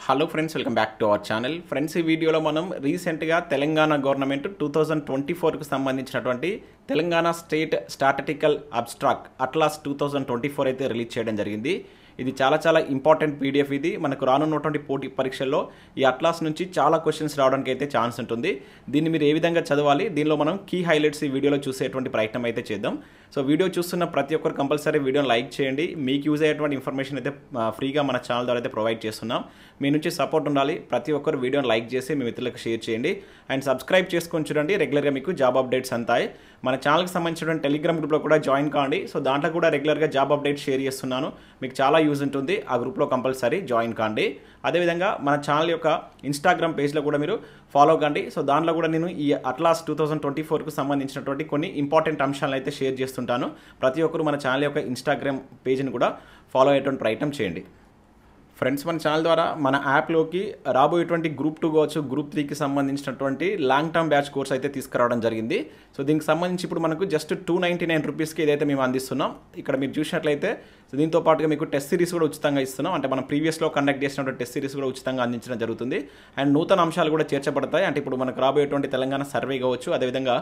Hello friends, welcome back to our channel. Friends, ఈ వీడియోలో మనం రీసెంట్గా తెలంగాణ గవర్నమెంట్ 2024కు సంబంధించినటువంటి Telangana state statistical abstract atlas 2024 అయితే రిలీజ్ చేయడం జరిగింది. ఇది చాలా ఇంపార్టెంట్ పీడిఎఫ్. ఇది మనకు రానున్నటువంటి పోటీ పరీక్షల్లో ఈ అట్లాస్ నుంచి చాలా క్వశ్చన్స్ రావడానికి అయితే ఛాన్స్ ఉంటుంది. దీన్ని మీరు ఏ విధంగా చదవాలి, దీనిలో మనం కీ హైలైట్స్ ఈ వీడియోలో చూసేటువంటి ప్రయత్నం అయితే చేద్దాం. సో వీడియో చూస్తున్న ప్రతి ఒక్కరు కంపల్సరీ వీడియోని లైక్ చేయండి. మీకు యూజ్ అయ్యేటువంటి ఇన్ఫర్మేషన్ అయితే ఫ్రీగా మన ఛానల్ ద్వారా అయితే ప్రొవైడ్ చేస్తున్నాం. మీ నుంచి సపోర్ట్ ఉండాలి. ప్రతి ఒక్కరు వీడియోని లైక్ చేసి మీ మిత్రులకు షేర్ చేయండి అండ్ సబ్స్క్రైబ్ చేసుకొని చూడండి. రెగ్యులర్గా మీకు జాబ్ అప్డేట్స్ అంతాయి. మన ఛానల్కి సంబంధించిన టెలిగ్రామ్ గ్రూప్లో కూడా జాయిన్ కాండి. సో దాంట్లో కూడా రెగ్యులర్గా జాబ్ అప్డేట్స్ షేర్ చేస్తున్నాను. మీకు చాలా యూజ్ ఉంటుంది. ఆ గ్రూప్లో కంపల్సరీ జాయిన్ కాండి. అదేవిధంగా మన ఛానల్ యొక్క ఇన్స్టాగ్రామ్ పేజ్లో కూడా మీరు ఫాలో కండి. సో దాంట్లో కూడా నేను ఈ అట్లాస్ 2024కు సంబంధించినటువంటి కొన్ని ఇంపార్టెంట్ అంశాలను అయితే షేర్ చేస్తుంటాను. ప్రతి ఒక్కరు మన ఛానల్ యొక్క ఇన్స్టాగ్రామ్ పేజ్ని కూడా ఫాలో అయ్యేటువంటి ప్రయత్నం చేయండి. ఫ్రెండ్స్, మన ఛానల్ ద్వారా మన యాప్లోకి రాబోయేటువంటి గ్రూప్ 2 కావచ్చు, గ్రూప్ 3కి సంబంధించినటువంటి లాంగ్ టర్మ్ బ్యాచ్ కోర్స్ అయితే తీసుకురావడం జరిగింది. సో దీనికి సంబంధించి ఇప్పుడు మనకు జస్ట్ 299 రూపీస్కి ఏదైతే మేము అందిస్తున్నాం. ఇక్కడ మీరు చూసినట్లయితే దీంతో పాటుగా మీకు టెస్ట్ సిరీస్ కూడా ఉచితంగా ఇస్తున్నాం. అంటే మనం ప్రీవియస్లో కండక్ట్ చేసినటువంటి టెస్ట్ సిరీస్ కూడా ఉచితంగా అందించడం జరుగుతుంది. అండ్ నూతన అంశాలు కూడా చేర్చబడతాయి. అంటే ఇప్పుడు మనకు రాబోయేటువంటి తెలంగాణ సర్వే కావచ్చు, అదేవిధంగా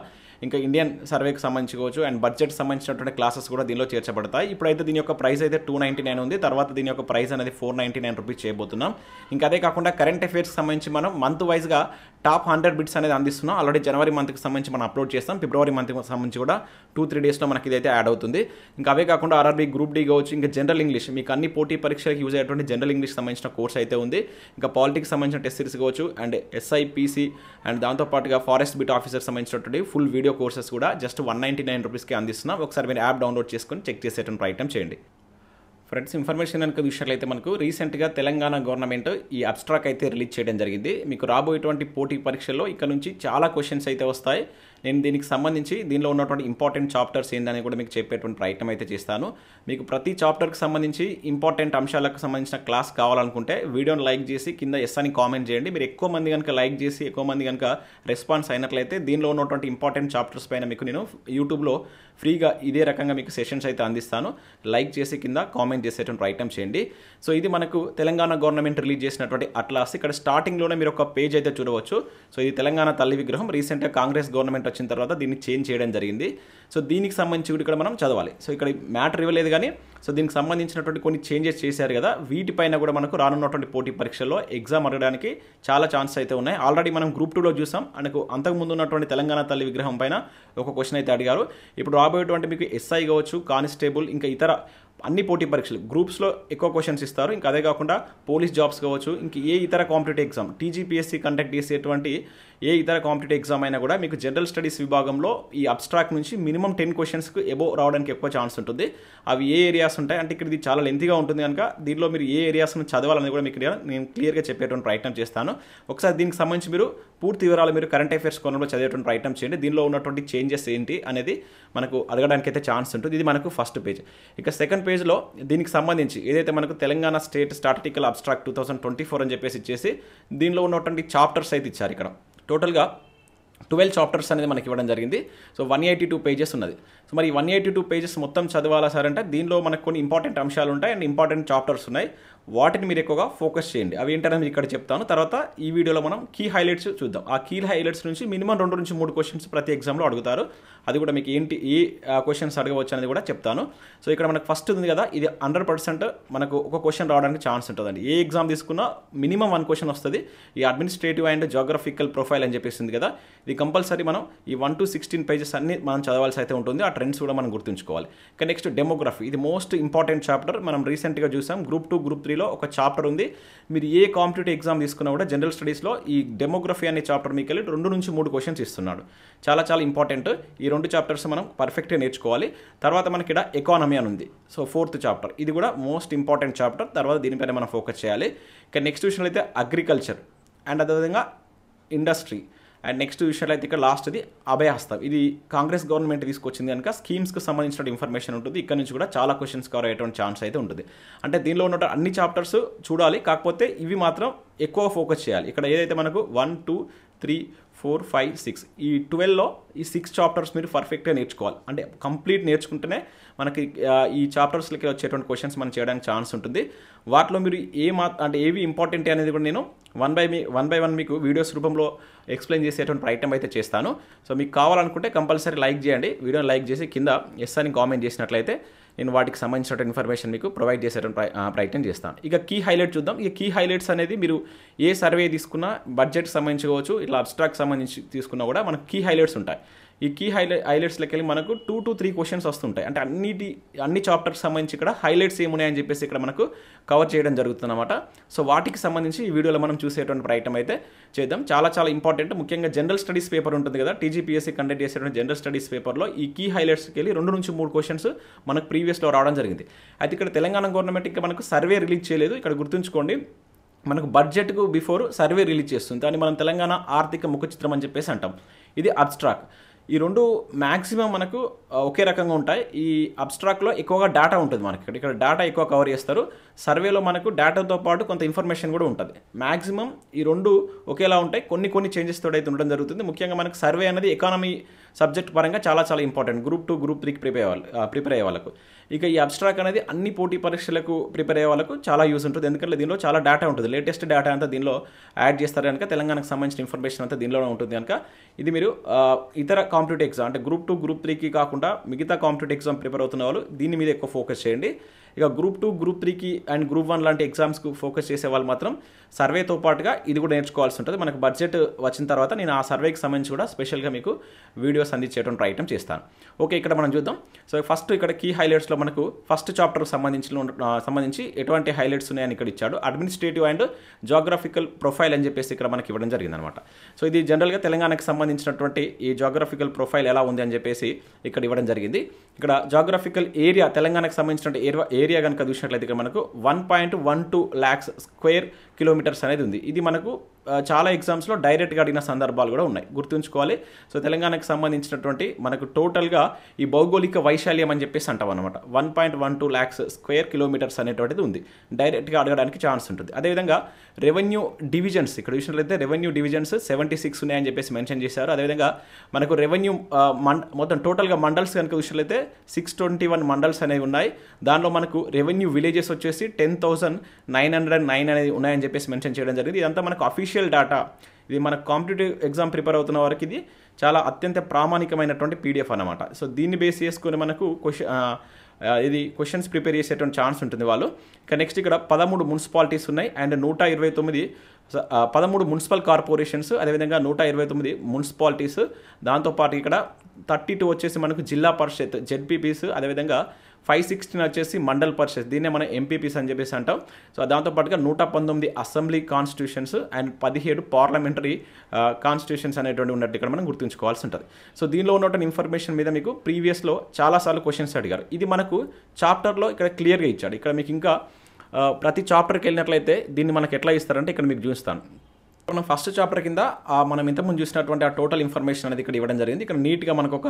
ఇంకా ఇండియన్ సర్వేకి సంబంధించి కావచ్చు అండ్ బడ్జెట్ సంబంధించినటువంటి క్లాసెస్ కూడా దీనిలో చేర్చబడతాయి. ఇప్పుడైతే దీని యొక్క ప్రైస్ అయితే 299 ఉంది. తర్వాత దీని యొక్క ప్రైస్ అనేది 499 రూపీస్ చేయబోతున్నాం. ఇంకా అదే కాకుండా కరెంట్ అఫైర్స్కి సంబంధించి మనం మంత్ వైజ్గా టాప్ 100 బిట్స్ అనేది అందిస్తున్నాం. ఆల్రెడీ జనవరి మంత్కి సంబంధించి మనం అప్లోడ్ చేస్తాం. ఫిబ్రవరి మంత్కి సంబంధించి కూడా 2-3 డేస్లో మనకి ఇదైతే యాడ్ అవుతుంది. ఇంకా అవే కాకుండా ఆర్ఆర్బీ గ్రూప్ డి కావచ్చు, ఇంకా జనరల్ ఇంగ్లీష్, మీకు అన్ని పోటీ పరీక్షలకు యూజ్ అయ్యేటువంటి జనరల్ ఇంగ్లీష్ సంబంధించిన కోర్స్ అయితే ఉంది. ఇంకా పాలిటిక్స్ సంబంధించిన టెస్ట్ సిరీస్ కావచ్చు అండ్ ఎస్ఐపిసి అండ్ దాంతోపాటుగా ఫారెస్ట్ బిట్ ఆఫీసర్ సంబంధించినటువంటి ఫుల్ వీడియో కోర్సెస్ కూడా జస్ట్ 199 రూపీస్కి అందిస్తున్నాం. ఒకసారి మీరు యాప్ డౌన్లోడ్ చేసుకొని చెక్ చేసేటువంటి ప్రయత్నం చేయండి. ఫ్రెండ్స్, ఇన్ఫర్మేషన్ కనుక చూసినట్లయితే మనకు రీసెంట్గా తెలంగాణ గవర్నమెంట్ ఈ అబ్స్ట్రాక్ట్ అయితే రిలీజ్ చేయడం జరిగింది. మీకు రాబోయేటువంటి పోటీ పరీక్షల్లో ఇక్కడ నుంచి చాలా క్వశ్చన్స్ అయితే వస్తాయి. నేను దీనికి సంబంధించి దీనిలో ఉన్నటువంటి ఇంపార్టెంట్ చాప్టర్స్ ఏందని కూడా మీకు చెప్పేటువంటి ప్రయత్నం అయితే చేస్తాను. మీకు ప్రతి చాప్టర్కి సంబంధించి ఇంపార్టెంట్ అంశాలకు సంబంధించిన క్లాస్ కావాలనుకుంటే వీడియోని లైక్ చేసి కింద ఎస్ అని కామెంట్ చేయండి. మీరు ఎక్కువ మంది కనుక లైక్ చేసి ఎక్కువ మంది కనుక రెస్పాన్స్ అయినట్లయితే దీనిలో ఉన్నటువంటి ఇంపార్టెంట్ చాప్టర్స్ పైన మీకు నేను యూట్యూబ్లో ఫ్రీగా ఇదే రకంగా మీకు సెషన్స్ అయితే అందిస్తాను. లైక్ చేసి కింద కామెంట్ చేసేటువంటి ప్రయత్నం చేయండి. సో ఇది మనకు తెలంగాణ గవర్నమెంట్ రిలీజ్ చేసినటువంటి అట్లాస్. ఇక్కడ స్టార్టింగ్లోనే మీరు ఒక పేజ్ అయితే చూడవచ్చు. సో ఇది తెలంగాణ తల్లి విగ్రహం. రీసెంట్గా కాంగ్రెస్ గవర్నమెంట్ వచ్చిన తర్వాత దీన్ని చేంజ్ చేయడం జరిగింది. సో దీనికి సంబంధించి కూడా ఇక్కడ మనం చదవాలి. సో ఇక్కడ మ్యాటర్ ఇవ్వలేదు కానీ సో దీనికి సంబంధించినటువంటి కొన్ని చేంజెస్ చేశారు కదా, వీటిపైన కూడా మనకు రానున్నటువంటి పోటీ పరీక్షల్లో ఎగ్జామ్ అడగడానికి చాలా ఛాన్సెస్ అయితే ఉన్నాయి. ఆల్రెడీ మనం గ్రూప్ 2లో చూసాం. మనకు అంతకుముందు ఉన్నటువంటి తెలంగాణ తల్లి విగ్రహం పైన ఒక క్వశ్చన్ అయితే అడిగారు. ఇప్పుడు రాబోయేటువంటి మీకు ఎస్ఐ కావచ్చు, కానిస్టేబుల్, ఇంకా ఇతర అన్ని పోటీ పరీక్షలు గ్రూప్స్లో ఎక్కువ క్వశ్చన్స్ ఇస్తారు. ఇంకా అదే కాకుండా పోలీస్ జాబ్స్ కావచ్చు, ఇంక ఏ ఇతర కాంపిటేటివ్ ఎగ్జామ్, టీజీపీఎస్సీ కండక్ట్ చేసేటువంటి ఏ ఇతర కాంపిటేటివ్ ఎగ్జామ్ అయినా కూడా మీకు జనరల్ స్టడీస్ విభాగంలో ఈ అబ్స్ట్రాక్ట్ నుంచి మినిమం 10 క్వశ్చన్స్కి ఎబో రావడానికి ఎక్కువ ఛాన్స్ ఉంటుంది. అవి ఏ ఏరియాస్ ఉంటాయి అంటే ఇక్కడ ఇది చాలా లెంతీగా ఉంటుంది కనుక దీనిలో మీరు ఏ ఏరియాస్ను చదవాలని కూడా మీకు నేను క్లియర్గా చెప్పేటువంటి ప్రయత్నం చేస్తాను. ఒకసారి దీనికి సంబంధించి మీరు పూర్తి వివరాలు మీరు కరెంట్ అఫైర్స్ కోణంలో చదివేటువంటి ప్రయత్నం చేయండి. దీనిలో ఉన్నటువంటి చేంజెస్ ఏంటి అనేది మనకు అడగడానికి అయితే ఛాన్స్ ఉంటుంది. ఇది మనకు ఫస్ట్ పేజ్. ఇక సెకండ్ పేజ్లో దీనికి సంబంధించి ఏదైతే మనకు తెలంగాణ స్టేట్ స్టాటిస్టికల్ అబ్స్ట్రాక్ట్ 2024 అని చెప్పేసి ఇచ్చేసి దీనిలో ఉన్నటువంటి చాప్టర్స్ అయితే ఇచ్చారు. ఇక్కడ టోటల్గా 12 చాప్టర్స్ అనేది మనకి ఇవ్వడం జరిగింది. సో 182 పేజెస్ ఉన్నది. సో మరి 182 పేజెస్ మొత్తం చదవాలా సార్ అంటే దీనిలో మనకు కొన్ని ఇంపార్టెంట్ అంశాలు ఉంటాయి అండ్ ఇంపార్టెంట్ చాప్టర్స్ ఉన్నాయి. వాటిని మీరు ఎక్కువగా ఫోకస్ చేయండి. అవి ఏంటనేది ఇక్కడ చెప్తాను. తర్వాత ఈ వీడియోలో మనం కీ హైలైట్స్ చూద్దాం. ఆ కీ హైలైట్స్ నుంచి మినిమం 2 నుంచి 3 క్వశ్చన్స్ ప్రతి ఎగ్జామ్లో అడుగుతారు. అది కూడా మీకు ఏంటి ఏ క్వశ్చన్స్ అడగవచ్చు అనేది కూడా చెప్తాను. సో ఇక్కడ మనకు ఫస్ట్ ఉంది కదా, ఇది 100% మనకు ఒక క్వశ్చన్ రావడానికి ఛాన్స్ ఉంటుందండి. ఏ ఎగ్జామ్ తీసుకున్నా మినిమం 1 క్వశ్చన్ వస్తుంది. ఈ అడ్మినిస్ట్రేటివ్ అండ్ జోగ్రఫికల్ ప్రొఫైల్ అని చెప్పేసింది కదా, ఇది కంపల్సరీ మనం ఈ 1 to 16 పేజెస్ అన్ని మనం చదవాల్సి అయితే ఉంటుంది. ఆ ట్రెండ్స్ కూడా మనం గుర్తుంచుకోవాలి. ఇక నెక్స్ట్ డెమోగ్రఫీ, ఇది మోస్ట్ ఇంపార్టెంట్ చాప్టర్. మనం రీసెంట్గా చూసాం గ్రూప్ 2 గ్రూప్ 3లో ఒక చాప్టర్ ఉంది. మీరు ఏ కాంపిటేటివ్ ఎగ్జామ్ తీసుకున్నా కూడా జనరల్ స్టడీస్లో ఈ డెమోగ్రఫీ అనే చాప్టర్ మీకు వెళ్ళి 2 నుంచి 3 క్వశ్చన్స్ ఇస్తున్నాడు. చాలా ఇంపార్టెంట్. ఈ 2 చాప్టర్స్ మనం పర్ఫెక్ట్గా నేర్చుకోవాలి. తర్వాత మనకి ఇక్కడ ఎకానమీ అని ఉంది. సో 4th చాప్టర్, ఇది కూడా మోస్ట్ ఇంపార్టెంట్ చాప్టర్. తర్వాత దీనిపైన మనం ఫోకస్ చేయాలి. ఇక నెక్స్ట్ విషయంలో అయితే అగ్రికల్చర్ అండ్ అదేవిధంగా ఇండస్ట్రీ అండ్ నెక్స్ట్ విషయాలు అయితే ఇక్కడ లాస్ట్ది అభయహస్తం. ఇది కాంగ్రెస్ గవర్నమెంట్ తీసుకొచ్చింది కనుక స్కీమ్స్కి సంబంధించిన ఇన్ఫర్మేషన్ ఉంటుంది. ఇక్కడ నుంచి కూడా చాలా క్వశ్చన్స్ కవర్ అయ్యేటువంటి ఛాన్స్ అయితే ఉంటుంది. అంటే దీనిలో ఉన్న అన్ని చాప్టర్స్ చూడాలి, కాకపోతే ఇవి మాత్రం ఎక్కువ ఫోకస్ చేయాలి. ఇక్కడ ఏదైతే మనకు 1, 2, 3, 4, 5, 6 ఈ 12లో ఈ 6 చాప్టర్స్ మీరు పర్ఫెక్ట్గా నేర్చుకోవాలి. అంటే కంప్లీట్ నేర్చుకుంటేనే మనకి ఈ చాప్టర్స్లోకి వచ్చేటువంటి క్వశ్చన్స్ మనం చేయడానికి ఛాన్స్ ఉంటుంది. వాటిలో మీరు అంటే ఏవి ఇంపార్టెంట్ అనేది కూడా నేను వన్ బై వన్ మీకు వీడియోస్ రూపంలో ఎక్స్ప్లెయిన్ చేసేటువంటి ప్రయత్నం అయితే చేస్తాను. సో మీకు కావాలనుకుంటే కంపల్సరీ లైక్ చేయండి, వీడియోని లైక్ చేసి కింద ఎస్ అని కామెంట్ చేసినట్లయితే నేను వాటికి సంబంధించిన ఇన్ఫర్మేషన్ మీకు ప్రొవైడ్ చేసేటువంటి ప్రయత్నం చేస్తాను. ఇక కీ హైలైట్ చూద్దాం. ఇక కీ హైలైట్స్ అనేది మీరు ఏ సర్వే తీసుకున్నా, బడ్జెట్కి సంబంధించి కావచ్చు, ఇట్లా అబ్స్ట్రాక్ట్ సంబంధించి తీసుకున్నా కూడా మనకు కీ హైలైట్స్ ఉంటాయి. ఈ కీ హైలైట్స్లోకి వెళ్ళి మనకు 2 to 3 క్వశ్చన్స్ వస్తుంటాయి. అంటే అన్ని చాప్టర్కి సంబంధించి ఇక్కడ హైలైట్స్ ఏమున్నాయని చెప్పేసి ఇక్కడ మనకు కవర్ చేయడం జరుగుతుంది అనమాట. సో వాటికి సంబంధించి ఈ వీడియోలో మనం చూసేటువంటి ప్రయత్నం అయితే చేద్దాం. చాలా చాలా ఇంపార్టెంట్. ముఖ్యంగా జనరల్ స్టడీస్ పేపర్ ఉంటుంది కదా, టీజీపీఎస్సీ కండక్ట్ చేసేటువంటి జనరల్ స్టడీస్ పేపర్లో ఈ కీ హైలైట్స్కి వెళ్ళి 2 నుంచి 3 క్వశ్చన్స్ మనకు ప్రీవియస్లో రావడం జరిగింది. అయితే ఇక్కడ తెలంగాణ గవర్నమెంట్ ఇంకా మనకు సర్వే రిలీజ్ చేయలేదు. ఇక్కడ గుర్తుంచుకోండి, మనకు బడ్జెట్కు బిఫోర్ సర్వే రిలీజ్ చేస్తుంది. దాన్ని మనం తెలంగాణ ఆర్థిక ముఖ చిత్రం అని చెప్పేసి అంటాం. ఇది అబ్స్ట్రాక్ట్. ఈ రెండు మ్యాక్సిమం మనకు ఒకే రకంగా ఉంటాయి. ఈ అబ్స్ట్రాక్ట్లో ఎక్కువగా డేటా ఉంటుంది. మనకి ఇక్కడ డేటా ఎక్కువ కవర్ చేస్తారు. సర్వేలో మనకు డేటాతో పాటు కొంత ఇన్ఫర్మేషన్ కూడా ఉంటుంది. మ్యాక్సిమం ఈ రెండు ఒకేలా ఉంటాయి. కొన్ని చేంజెస్ తోటి అయితే ఉండడం జరుగుతుంది. ముఖ్యంగా మనకు సర్వే అనేది ఎకానమీ సబ్జెక్ట్ పరంగా చాలా ఇంపార్టెంట్. గ్రూప్ 2, గ్రూప్ 3కి ప్రిపేర్ అయ్యే వాళ్ళకు. ఇక ఈ అబ్స్ట్రాక్ట్ అనేది అన్ని పోటీ పరీక్షలకు ప్రిపేర్ అయ్యే వాళ్ళకు చాలా యూజ్ ఉంటుంది. ఎందుకంటే దీనిలో చాలా డేటా ఉంటుంది. లేటెస్ట్ డేటా అంతా దీనిలో యాడ్ చేస్తారు కనుక తెలంగాణకు సంబంధించిన ఇన్ఫర్మేషన్ అంతా దీనిలోనే ఉంటుంది కనుక ఇది మీరు ఇతర కాంపిటేటివ్ ఎగ్జామ్ అంటే గ్రూప్ 2, గ్రూప్ 3కి కాకుండా మిగతా కాంపిటేటివ్ ఎగ్జామ్ ప్రిపేర్ అవుతున్న వాళ్ళు దీని మీద ఎక్కువ ఫోకస్ చేయండి. ఇక గ్రూప్ 2, గ్రూప్ 3కి అండ్ గ్రూప్ 1 లాంటి ఎగ్జామ్స్కు ఫోకస్ చేసే వాళ్ళు మాత్రం సర్వేతో పాటుగా ఇది కూడా నేర్చుకోవాల్సి ఉంటుంది. మనకు బడ్జెట్ వచ్చిన తర్వాత నేను ఆ సర్వేకి సంబంధించి కూడా స్పెషల్గా మీకు వీడియోస్ అందించేటువంటి ప్రయత్నం చేస్తాను. ఓకే, ఇక్కడ మనం చూద్దాం. సో ఫస్ట్ ఇక్కడ కీ హైలైట్స్లో మనకు ఫస్ట్ చాప్టర్కి సంబంధించి ఎటువంటి హైలైట్స్ ఉన్నాయని ఇక్కడ ఇచ్చాడు. అడ్మినిస్ట్రేటివ్ అండ్ జాగ్రఫికల్ ప్రొఫైల్ అని చెప్పేసి ఇక్కడ మనకి ఇవ్వడం జరిగిందనమాట. సో ఇది జనరల్గా తెలంగాణకు సంబంధించినటువంటి ఈ జాగ్రఫికల్ ప్రొఫైల్ ఎలా ఉంది అని చెప్పేసి ఇక్కడ ఇవ్వడం జరిగింది. ఇక్కడ జాగ్రఫికల్ ఏరియా తెలంగాణకు సంబంధించిన ఏరియా కనుక చూసినట్లయితే ఇక్కడ మనకు 1.12 lakhs స్క్వేర్ కిలోమీటర్స్ అనేది ఉంది. ఇది మనకు చాలా ఎగ్జామ్స్లో డైరెక్ట్గా అడిగిన సందర్భాలు కూడా ఉన్నాయి, గుర్తుంచుకోవాలి. సో తెలంగాణకు సంబంధించినటువంటి మనకు టోటల్గా ఈ భౌగోళిక వైశాల్యం అని చెప్పేసి అంటాం అనమాట. 1.12 lakhs స్క్వేర్ కిలోమీటర్స్ అనేటువంటిది ఉంది. డైరెక్ట్గా అడగడానికి ఛాన్స్ ఉంటుంది. అదేవిధంగా రెవెన్యూ డివిజన్స్ ఇక్కడ చూసినట్లయితే రెవెన్యూ డివిజన్స్ 76 ఉన్నాయని చెప్పేసి మెన్షన్ చేశారు. అదేవిధంగా మనకు రెవెన్యూ మొత్తం టోటల్గా మండల్స్ కనుక చూసినట్లయితే 621 మండల్స్ అనేవి ఉన్నాయి. దానిలో మనకు రెవెన్యూ విలేజెస్ వచ్చేసి 10,909 అనేది ఉన్నాయని చెప్పేసి మెన్షన్ చేయడం జరిగింది. ఇదంతా మనకు అఫీషియల్ డేటా. ఇది మన కాంపిటేటివ్ ఎగ్జామ్ ప్రిపేర్ అవుతున్న వారికి ఇది చాలా అత్యంత ప్రామాణికమైనటువంటి పీడిఎఫ్ అన్నమాట. సో దీన్ని బేస్ చేసుకొని మనకు ఇది క్వశ్చన్స్ ప్రిపేర్ చేసేటువంటి ఛాన్స్ ఉంటుంది వాళ్ళు. ఇక నెక్స్ట్ ఇక్కడ 13 మున్సిపాలిటీస్ ఉన్నాయి అండ్ 13 మున్సిపల్ కార్పొరేషన్స్, అదేవిధంగా 129 మున్సిపాలిటీస్. దాంతోపాటు ఇక్కడ 32 వచ్చేసి మనకు జిల్లా పరిషత్ జెడ్పీపీస్, అదేవిధంగా 516 వచ్చేసి మండల్ పరిషత్, దీన్నే మనం ఎంపీపీస్ అని చెప్పేసి అంటాం. సో దాంతోపాటుగా 119 assembly constitutions and 17 parliamentary constitutions అనేటువంటి ఉన్నట్టు ఇక్కడ మనం గుర్తుంచుకోవాల్సి ఉంటుంది. సో దీనిలో ఉన్నటువంటి ఇన్ఫర్మేషన్ మీద మీకు ప్రీవియస్లో చాలాసార్లు క్వశ్చన్స్ అడిగారు. ఇది మనకు చాప్టర్లో ఇక్కడ క్లియర్గా ఇచ్చాడు. ఇక్కడ మీకు ఇంకా ప్రతి చాప్టర్కి వెళ్ళినట్లయితే దీన్ని మనకు ఎట్లా ఇస్తారంటే ఇక్కడ మీకు చూస్తాను. మనం ఫస్ట్ చాప్టర్ కింద మనం ఇంతకుముందు చూసినటువంటి ఆ టోటల్ ఇన్ఫర్మేషన్ అనేది ఇక్కడ ఇవ్వడం జరిగింది. ఇక్కడ నీట్గా మనకు ఒక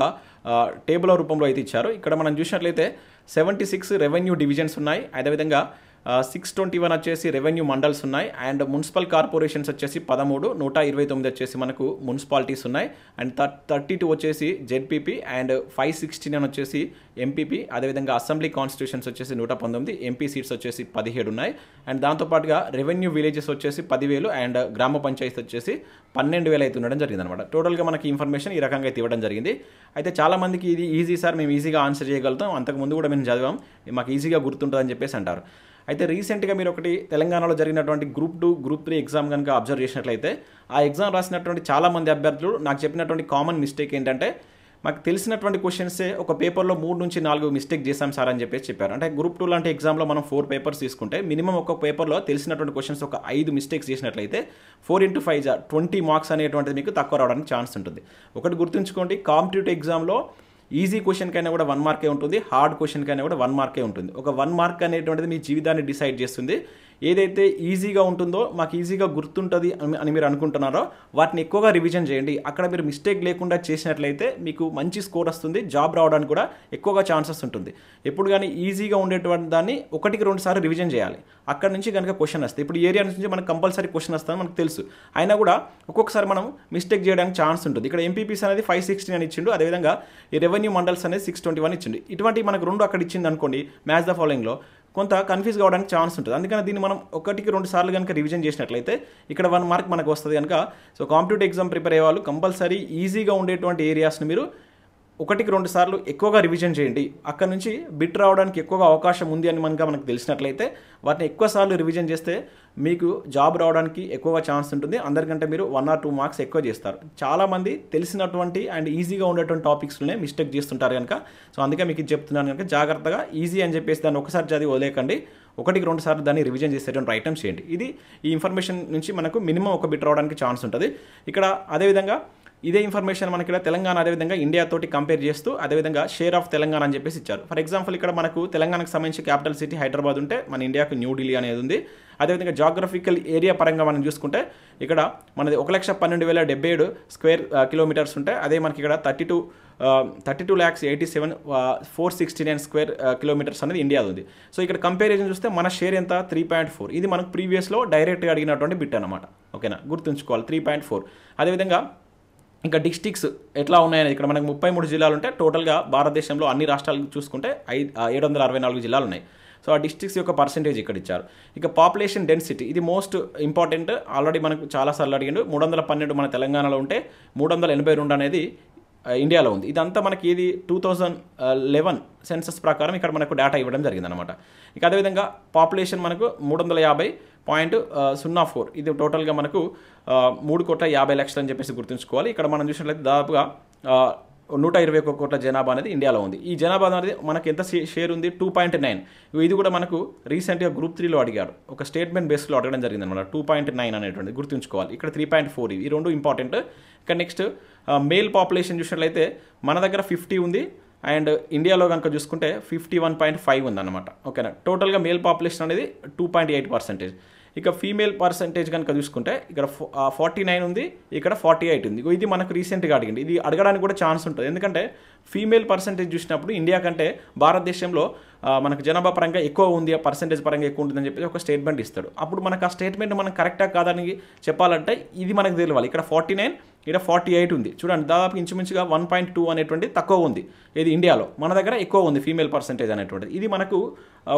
టేబుల్ రూపంలో అయితే ఇచ్చారు. ఇక్కడ మనం చూసినట్లయితే 76 రెవెన్యూ డివిజన్స్ ఉన్నాయి. అదేవిధంగా 621 వచ్చేసి రెవెన్యూ మండల్స్ ఉన్నాయి అండ్ మున్సిపల్ కార్పొరేషన్స్ వచ్చేసి 13, 129 వచ్చేసి మనకు మున్సిపాలిటీస్ ఉన్నాయి అండ్ 32 వచ్చేసి జెడ్పీపీ అండ్ 516 వచ్చేసి ఎంపీపీ, అదేవిధంగా అసెంబ్లీ కాన్స్టిట్యూషన్స్ వచ్చేసి 119, ఎంపీ సీట్స్ వచ్చేసి 17 ఉన్నాయి అండ్ దాంతోపాటుగా రెవెన్యూ విలేజెస్ వచ్చేసి 10,000 అండ్ గ్రామ పంచాయతీ వచ్చేసి 12,000 అయితే ఉండడం జరిగింది అనమాట. టోటల్గా మనకి ఇన్ఫర్మేషన్ ఈ రకంగా అయితే ఇవ్వడం జరిగింది. అయితే చాలామందికి ఇది ఈజీ సార్, మేము ఈజీగా ఆన్సర్ చేయగలుగుతాం, అంతకుముందు కూడా మేము చదివాం, మాకు ఈజీగా గుర్తుంటుందని చెప్పేసి అంటారు. అయితే రీసెంట్గా మీరు ఒకటి తెలంగాణలో జరిగినటువంటి గ్రూప్ 2, గ్రూప్ 3 ఎగ్జామ్ కనుక అబ్జర్వ్ చేసినట్లయితే ఆ ఎగ్జామ్ రాసినటువంటి చాలామంది అభ్యర్థులు నాకు చెప్పినటువంటి కామన్ మిస్టేక్ ఏంటంటే మాకు తెలిసినటువంటి క్వశ్చన్సే ఒక పేపర్లో 3 నుంచి 4 మిస్టేక్ చేశాం సార్ అని చెప్పేసి చెప్పారు. అంటే గ్రూప్ 2 లాంటి ఎగ్జామ్లో మనం 4 పేపర్స్ తీసుకుంటే మినిమం ఒక పేపర్లో తెలిసినటువంటి క్వశ్చన్స్ ఒక 5 మిస్టేక్స్ చేసినట్లయితే 4 × 5 20 మార్క్స్ అనేటువంటిది మీకు తక్కువ రావడానికి ఛాన్స్ ఉంటుంది. ఒకటి గుర్తుంచుకోండి, కాంపిటేటివ్ ఎగ్జామ్లో ఈజీ క్వశ్చన్ కైనా కూడా 1 మార్కే ఉంటుంది, హార్డ్ క్వశ్చన్ కైనా కూడా 1 మార్కే ఉంటుంది. ఒక 1 మార్క్ అనేటువంటిది మీ జీవితాన్ని డిసైడ్ చేస్తుంది. ఏదైతే ఈజీగా ఉంటుందో మాకు ఈజీగా గుర్తుంటుంది అని మీరు అనుకుంటున్నారో వాటిని ఎక్కువగా రివిజన్ చేయండి. అక్కడ మీరు మిస్టేక్ లేకుండా చేసినట్లయితే మీకు మంచి స్కోర్ వస్తుంది, జాబ్ రావడానికి కూడా ఎక్కువగా ఛాన్సెస్ ఉంటుంది. ఎప్పుడు కానీ ఈజీగా ఉండేటువంటి దాన్ని 1-2 సార్లు రివిజన్ చేయాలి. అక్కడ నుంచి కనుక క్వశ్చన్ వస్తాయి. ఇప్పుడు ఏరియా నుంచి మనకు కంపల్సరీ క్వశ్చన్ వస్తుందని మనకు తెలుసు, అయినా కూడా ఒక్కొక్కసారి మనం మిస్టేక్ చేయడానికి ఛాన్స్ ఉంటుంది. ఇక్కడ ఎంపీపీస్ అనేది 516 అని ఇచ్చిండు, అదేవిధంగా ఈ రెవెన్యూ మండల్స్ అనేది 621 ఇచ్చిండు. ఇటువంటి మనకు 2 అక్కడ ఇచ్చింది అనుకోండి, మ్యాచ్ ద ఫాలోయింగ్లో కొంత కన్ఫ్యూజ్ కావడానికి ఛాన్స్ ఉంటుంది. అందుకని దీన్ని మనం 1-2 సార్లు కనుక రివిజన్ చేసినట్లయితే ఇక్కడ 1 మార్క్ మనకు వస్తుంది కనుక. సో కాంపిటేటివ్ ఎగ్జామ్ ప్రిపేర్ అయ్యే వాళ్ళు కంపల్సరీ ఈజీగా ఉండేటువంటి ఏరియాస్ని మీరు 1-2 సార్లు ఎక్కువగా రివిజన్ చేయండి. అక్కడ నుంచి బిట్ రావడానికి ఎక్కువగా అవకాశం ఉంది అని మనకు తెలిసినట్లయితే వాటిని ఎక్కువ సార్లు రివిజన్ చేస్తే మీకు జాబ్ రావడానికి ఎక్కువగా ఛాన్స్ ఉంటుంది. అందరికంటే మీరు 1 or 2 మార్క్స్ ఎక్కువ చేస్తారు. చాలామంది తెలిసినటువంటి అండ్ ఈజీగా ఉండేటువంటి టాపిక్స్లోనే మిస్టేక్ చేస్తుంటారు కనుక. సో అందుకే మీకు ఇది చెప్తున్నాను కనుక జాగ్రత్తగా ఈజీ అని చెప్పేసి దాన్ని ఒకసారి చదివి వదిలేకండి, 1-2 సార్లు దాన్ని రివిజన్ చేసేటువంటి ఐటమ్స్ చేయండి. ఇది ఈ ఇన్ఫర్మేషన్ నుంచి మనకు మినిమం ఒక బిట్ రావడానికి ఛాన్స్ ఉంటుంది. ఇక్కడ అదేవిధంగా ఇదే ఇన్ఫర్మేషన్ మనకి ఇక్కడ తెలంగాణ అదేవిధంగా ఇండియా తోటి కంపేర్ చేస్తూ అదేవిధంగా షేర్ ఆఫ్ తెలంగాణ అని చెప్పేసి ఇచ్చారు. ఫర్ ఎగ్జాంపుల్ ఇక్కడ మనకు తెలంగాణకు సంబంధించి క్యాపిటల్ సిటీ హైదరాబాద్ ఉంటే మన ఇండియాకు న్యూఢిల్లీ అనేది ఉంది. అదేవిధంగా జాగ్రఫికల్ ఏరియా పరంగా మనం చూసుకుంటే ఇక్కడ మనది 1,12,077 స్క్వేర్ కిలోమీటర్స్ ఉంటాయి. అదే మనకి ఇక్కడ 32,87,469 స్క్వేర్ కిలోమీటర్స్ అనేది ఇండియాది ఉంది. సో ఇక్కడ కంపారిజన్ చూస్తే మన షేర్ ఎంత 3.4. ఇది మనకు ప్రీవియస్లో డైరెక్ట్గా అడిగినటువంటి బిట్ అనమాట. ఓకేనా, గుర్తుంచుకోవాలి 3.4. అదేవిధంగా ఇంకా డిస్ట్రిక్ట్స్ ఎట్లా ఉన్నాయని ఇక్కడ మనకు 33 జిల్లాలు ఉంటాయి. టోటల్గా భారతదేశంలో అన్ని రాష్ట్రాలు చూసుకుంటే 764 జిల్లాలు ఉన్నాయి. సో ఆ డిస్ట్రిక్ట్స్ యొక్క పర్సెంటేజ్ ఇక్కడ ఇచ్చారు. ఇక పాపులేషన్ డెన్సిటీ ఇది మోస్ట్ ఇంపార్టెంట్. ఆల్రెడీ మనకు చాలాసార్లు అడిగిండు. 312 మన తెలంగాణలో ఉంటే 382 అనేది ఇండియాలో ఉంది. ఇదంతా మనకి ఇది 2011 సెన్సస్ ప్రకారం ఇక్కడ మనకు డేటా ఇవ్వడం జరిగిందనమాట. ఇక అదేవిధంగా పాపులేషన్ మనకు 350.04. ఇది టోటల్గా మనకు 3,50,00,000 అని చెప్పేసి గుర్తుంచుకోవాలి. ఇక్కడ మనం చూసినట్లయితే దాదాపుగా 121 కోట్ల జనాభా అనేది ఇండియాలో ఉంది. ఈ జనాభా అనేది మనకు ఎంత షేర్ ఉంది 2.9. ఇది కూడా మనకు రీసెంట్గా గ్రూప్ 3లో అడిగారు, ఒక స్టేట్మెంట్ బేస్లో అడగడం జరిగింది అనమాట. 2.9 అనేటువంటి గుర్తుంచుకోవాలి. ఇక్కడ 3.4 ఈ 2 ఇంపార్టెంట్. ఇక నెక్స్ట్ మేల్ పాపులేషన్ చూసినట్లయితే మన దగ్గర 50 ఉంది అండ్ ఇండియాలో కనుక చూసుకుంటే 51.5 ఉందన్నమాట. ఓకేనా, టోటల్గా మేల్ పాపులేషన్ అనేది 2.8%. ఇక ఫీమేల్ పర్సెంటేజ్ కనుక చూసుకుంటే ఇక్కడ 49 ఉంది, ఇక్కడ 48 ఉంది. ఇది మనకు రీసెంట్గా అడిగింది. ఇది అడగడానికి కూడా ఛాన్స్ ఉంటుంది, ఎందుకంటే ఫీమేల్ పర్సెంటేజ్ చూసినప్పుడు ఇండియా కంటే భారతదేశంలో మనకు జనాభా పరంగా ఎక్కువ ఉంది, పర్సెంటేజ్ పరంగా ఎక్కువ ఉంటుందని చెప్పి ఒక స్టేట్మెంట్ ఇస్తాడు. అప్పుడు మనకు ఆ స్టేట్మెంట్ మనం కరెక్టా కాదని చెప్పాలంటే ఇది మనకు తెలియాలి. ఇక్కడ 49 ఇక్కడ 48 ఉంది. చూడండి, దాదాపు ఇంచుమించుగా 1.2 అనేటువంటి తక్కువ ఉంది ఇది ఇండియాలో. మన దగ్గర ఎక్కువ ఉంది ఫీమేల్ పర్సెంటేజ్ అనేటువంటిది. ఇది మనకు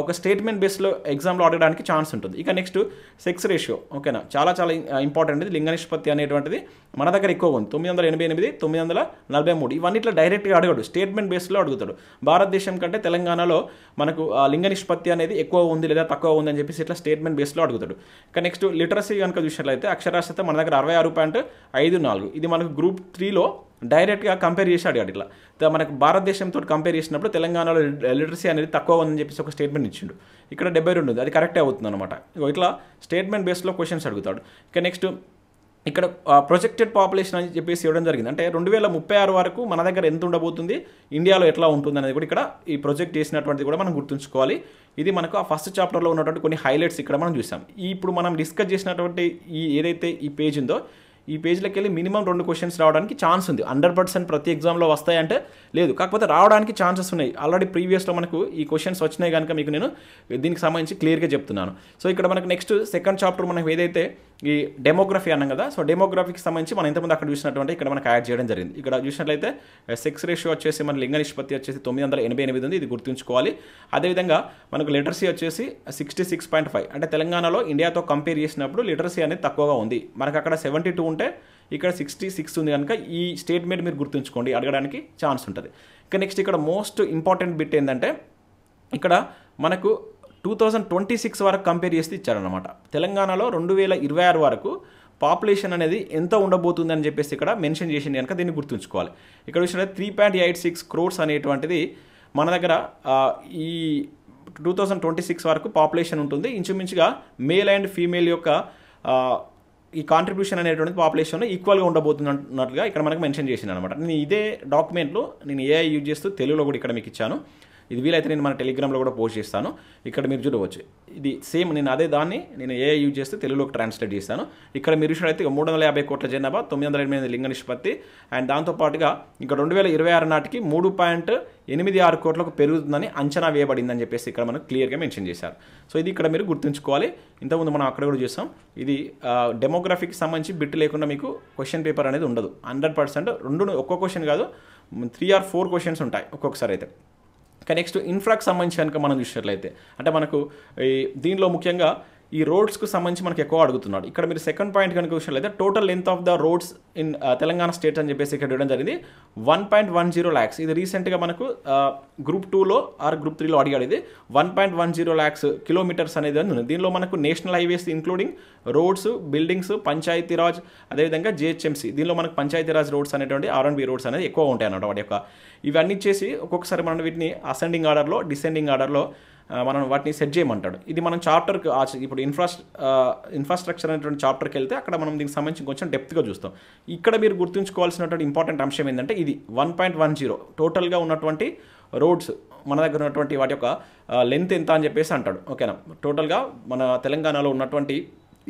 ఒక స్టేట్మెంట్ బేస్లో ఎగ్జామ్లో అడగడానికి ఛాన్స్ ఉంటుంది. ఇక నెక్స్ట్ సెక్స్ రేషియో. ఓకేనా, చాలా చాలా ఇంపార్టెంట్. ఇది లింగ నిష్పత్తి అనేటువంటిది మన దగ్గర ఎక్కువ ఉంది. 988, 943. ఇవన్నీ ఇట్లా డైరెక్ట్గా అడగడు, స్టేట్మెంట్ బేస్లో అడుగుతాడు. భారతదేశం కంటే తెలంగాణలో మనకు లింగ నిష్పత్తి అనేది ఎక్కువ ఉంది లేదా తక్కువ ఉంది అని చెప్పేసి ఇట్లా స్టేట్మెంట్ బేస్లో అడుగుతాడు. ఇక నెక్స్ట్ లిటరసీ కనుక చూసినట్లయితే అక్షరాస్యత మన దగ్గర 66.54. ఇది మనకు గ్రూప్ 3లో డైరెక్ట్గా కంపేర్ చేసి అడిగాడు. ఇట్లా మనకు భారతదేశంతో కంపేర్ చేసినప్పుడు తెలంగాణలో లిటరసీ అనేది తక్కువ ఉందని చెప్పేసి ఒక స్టేట్మెంట్ ఇచ్చిండు. ఇక్కడ 72 ఉంది, అది కరెక్టే అవుతుంది అనమాట. ఇట్లా స్టేట్మెంట్ బేస్లో క్వశ్చన్స్ అడుగుతాడు. ఇక నెక్స్ట్ ఇక్కడ ప్రొజెక్టెడ్ పాపులేషన్ అని చెప్పేసి ఇవ్వడం జరిగింది. అంటే 2036 వరకు మన దగ్గర ఎంత ఉండబోతుంది, ఇండియాలో ఎట్లా ఉంటుంది అనేది కూడా ఇక్కడ ఈ ప్రొజెక్ట్ చేసినటువంటిది కూడా మనం గుర్తుంచుకోవాలి. ఇది మనకు ఆ ఫస్ట్ చాప్టర్లో ఉన్నటువంటి కొన్ని హైలైట్స్ ఇక్కడ మనం చూసాం. ఇప్పుడు మనం డిస్కస్ చేసినటువంటి ఈ ఏదైతే ఈ పేజ్ ఉందో ఈ పేజ్లోకి వెళ్ళి మినిమం 2 క్వశ్చన్స్ రావడానికి ఛాన్స్ ఉంది. 100% ప్రతి ఎగ్జామ్లో వస్తాయంటే లేదు, కాకపోతే రావడానికి ఛాన్సెస్ ఉన్నాయి. ఆల్రెడీ ప్రీవియస్లో మనకు ఈ క్వశ్చన్స్ వచ్చినాయి కనుక మీకు నేను దీనికి సంబంధించి క్లియర్గా చెప్తున్నాను. సో ఇక్కడ మనకు నెక్స్ట్ సెకండ్ చాప్టర్ మనం ఏదైతే ఈ డెమోగ్రఫీ అన్నాం కదా, సో డెమోగ్రఫీకి సంబంధించి మనం ఇంతకుముందు అక్కడ చూసినటువంటి ఇక్కడ మనకు యాడ్ చేయడం జరిగింది. ఇక్కడ చూసినట్లయితే సెక్స్ రేషియో వచ్చేసి మన లింగ నిష్పత్తి వచ్చేసి 988 ఉంది, ఇది గుర్తుంచుకోవాలి. అదేవిధంగా మనకు లిటరసీ వచ్చేసి 66.5. అంటే తెలంగాణలో ఇండియాతో కంపేర్ చేసినప్పుడు లిటరసీ అనేది తక్కువగా ఉంది. మనకు అక్కడ 72 ఉంటే ఇక్కడ 66 ఉంది కనుక ఈ స్టేట్మెంట్ మీరు గుర్తుంచుకోండి, అడగడానికి ఛాన్స్ ఉంటుంది. ఇక నెక్స్ట్ ఇక్కడ మోస్ట్ ఇంపార్టెంట్ బిట్ ఏంటంటే ఇక్కడ మనకు 2026 వరకు కంపేర్ చేస్తే ఇచ్చారనమాట. తెలంగాణలో 2026 వరకు పాపులేషన్ అనేది ఎంత ఉండబోతుంది అని చెప్పేసి ఇక్కడ మెన్షన్ చేసింది కనుక దీన్ని గుర్తుంచుకోవాలి. ఇక్కడ చూసినట్టు 3.86 crores అనేటువంటిది మన దగ్గర ఈ 2026 వరకు పాపులేషన్ ఉంటుంది. ఇంచుమించుగా మేల్ అండ్ ఫీమేల్ యొక్క ఈ కాంట్రిబ్యూషన్ అనేటువంటి పాపులేషన్ ఈక్వల్గా ఉండబోతున్నట్లుగా ఇక్కడ మనకు మెన్షన్ చేసింది అనమాట. నేను ఇదే డాక్యుమెంట్లో నేను ఏఐ యూజ్ చేస్తూ తెలుగులో కూడా ఇక్కడ మీకు ఇచ్చాను. ఇది వీలైతే నేను మన టెలిగ్రామ్లో కూడా పోస్ట్ చేస్తాను. ఇక్కడ మీరు చూడవచ్చు. ఇది సేమ్ నేను అదే దాన్ని నేను AI యూజ్ చేస్తే తెలుగులోకి ట్రాన్స్లేట్ చేస్తాను. ఇక్కడ మీరు చూసినట్లయితే 350 కోట్ల జనాభా, 988 లింగ నిష్పత్తి, అండ్ దాంతోపాటుగా ఇంకా 2026 నాటికి 3.86 కోట్లకు పెరుగుతుందని అంచనా వేయబడిందని చెప్పేసి ఇక్కడ మనకు క్లియర్గా మెన్షన్ చేశారు. సో ఇది ఇక్కడ మీరు గుర్తుంచుకోవాలి. ఇంతకుముందు మనం అక్కడ కూడా చూస్తాం. ఇది డెమోగ్రఫీకి సంబంధించి బిట్ లేకుండా మీకు క్వశ్చన్ పేపర్ అనేది ఉండదు. 100% ఒక్కో క్వశ్చన్ కాదు, 3 or 4 క్వశ్చన్స్ ఉంటాయి ఒక్కొక్కసారి అయితే. ఇక నెక్స్ట్ ఇన్ఫ్రాకి సంబంధించి కనుక మనం చూసినట్లయితే అంటే మనకు దీనిలో ముఖ్యంగా ఈ రోడ్స్కు సంబంధించి మనకు ఎక్కువ అడుగుతున్నాడు. ఇక్కడ మీరు సెకండ్ పాయింట్ కనుక చూసినట్లయితే total length of the roads in Telangana state అని చెప్పేసి ఇక్కడ ఇవ్వడం జరిగింది 1.10 lakhs. ఇది రీసెంట్గా మనకు గ్రూప్ 2లో ఆర్ గ్రూప్ 3లో అడిగాడు. ఇది 1.10 lakhs కిలోమీటర్స్ అనేది ఉంది. దీనిలో మనకు national highways including roads, buildings, Panchayati Raj, అదేవిధంగా GHMC. దీనిలో మనకు పంచాయతీరాజ్ రోడ్స్ అనేటువంటి R&B రోడ్స్ అనేది ఎక్కువ ఉంటాయి అన్నమాట. వాటి యొక్క ఇవన్నీ చేసి ఒక్కొక్కసారి మనం వీటిని అసెండింగ్ ఆర్డర్లో, డిసెండింగ్ ఆర్డర్లో మనం వాటిని సెట్ చేయమంటాడు. ఇది మనం చాప్టర్కి ఇప్పుడు ఇన్ఫ్రాస్ట్రక్చర్ అనేటువంటి చాప్టర్కి వెళ్తే అక్కడ మనం దీనికి సంబంధించి కొంచెం డెప్త్గా చూస్తాం. ఇక్కడ మీరు గుర్తుంచుకోవాల్సినటువంటి ఇంపార్టెంట్ అంశం ఏంటంటే ఇది 1.10 టోటల్గా ఉన్నటువంటి రోడ్స్ మన దగ్గర ఉన్నటువంటి వాటి యొక్క లెంత్ ఎంత అని చెప్పేసి అంటాడు. ఓకేనా, టోటల్గా మన తెలంగాణలో ఉన్నటువంటి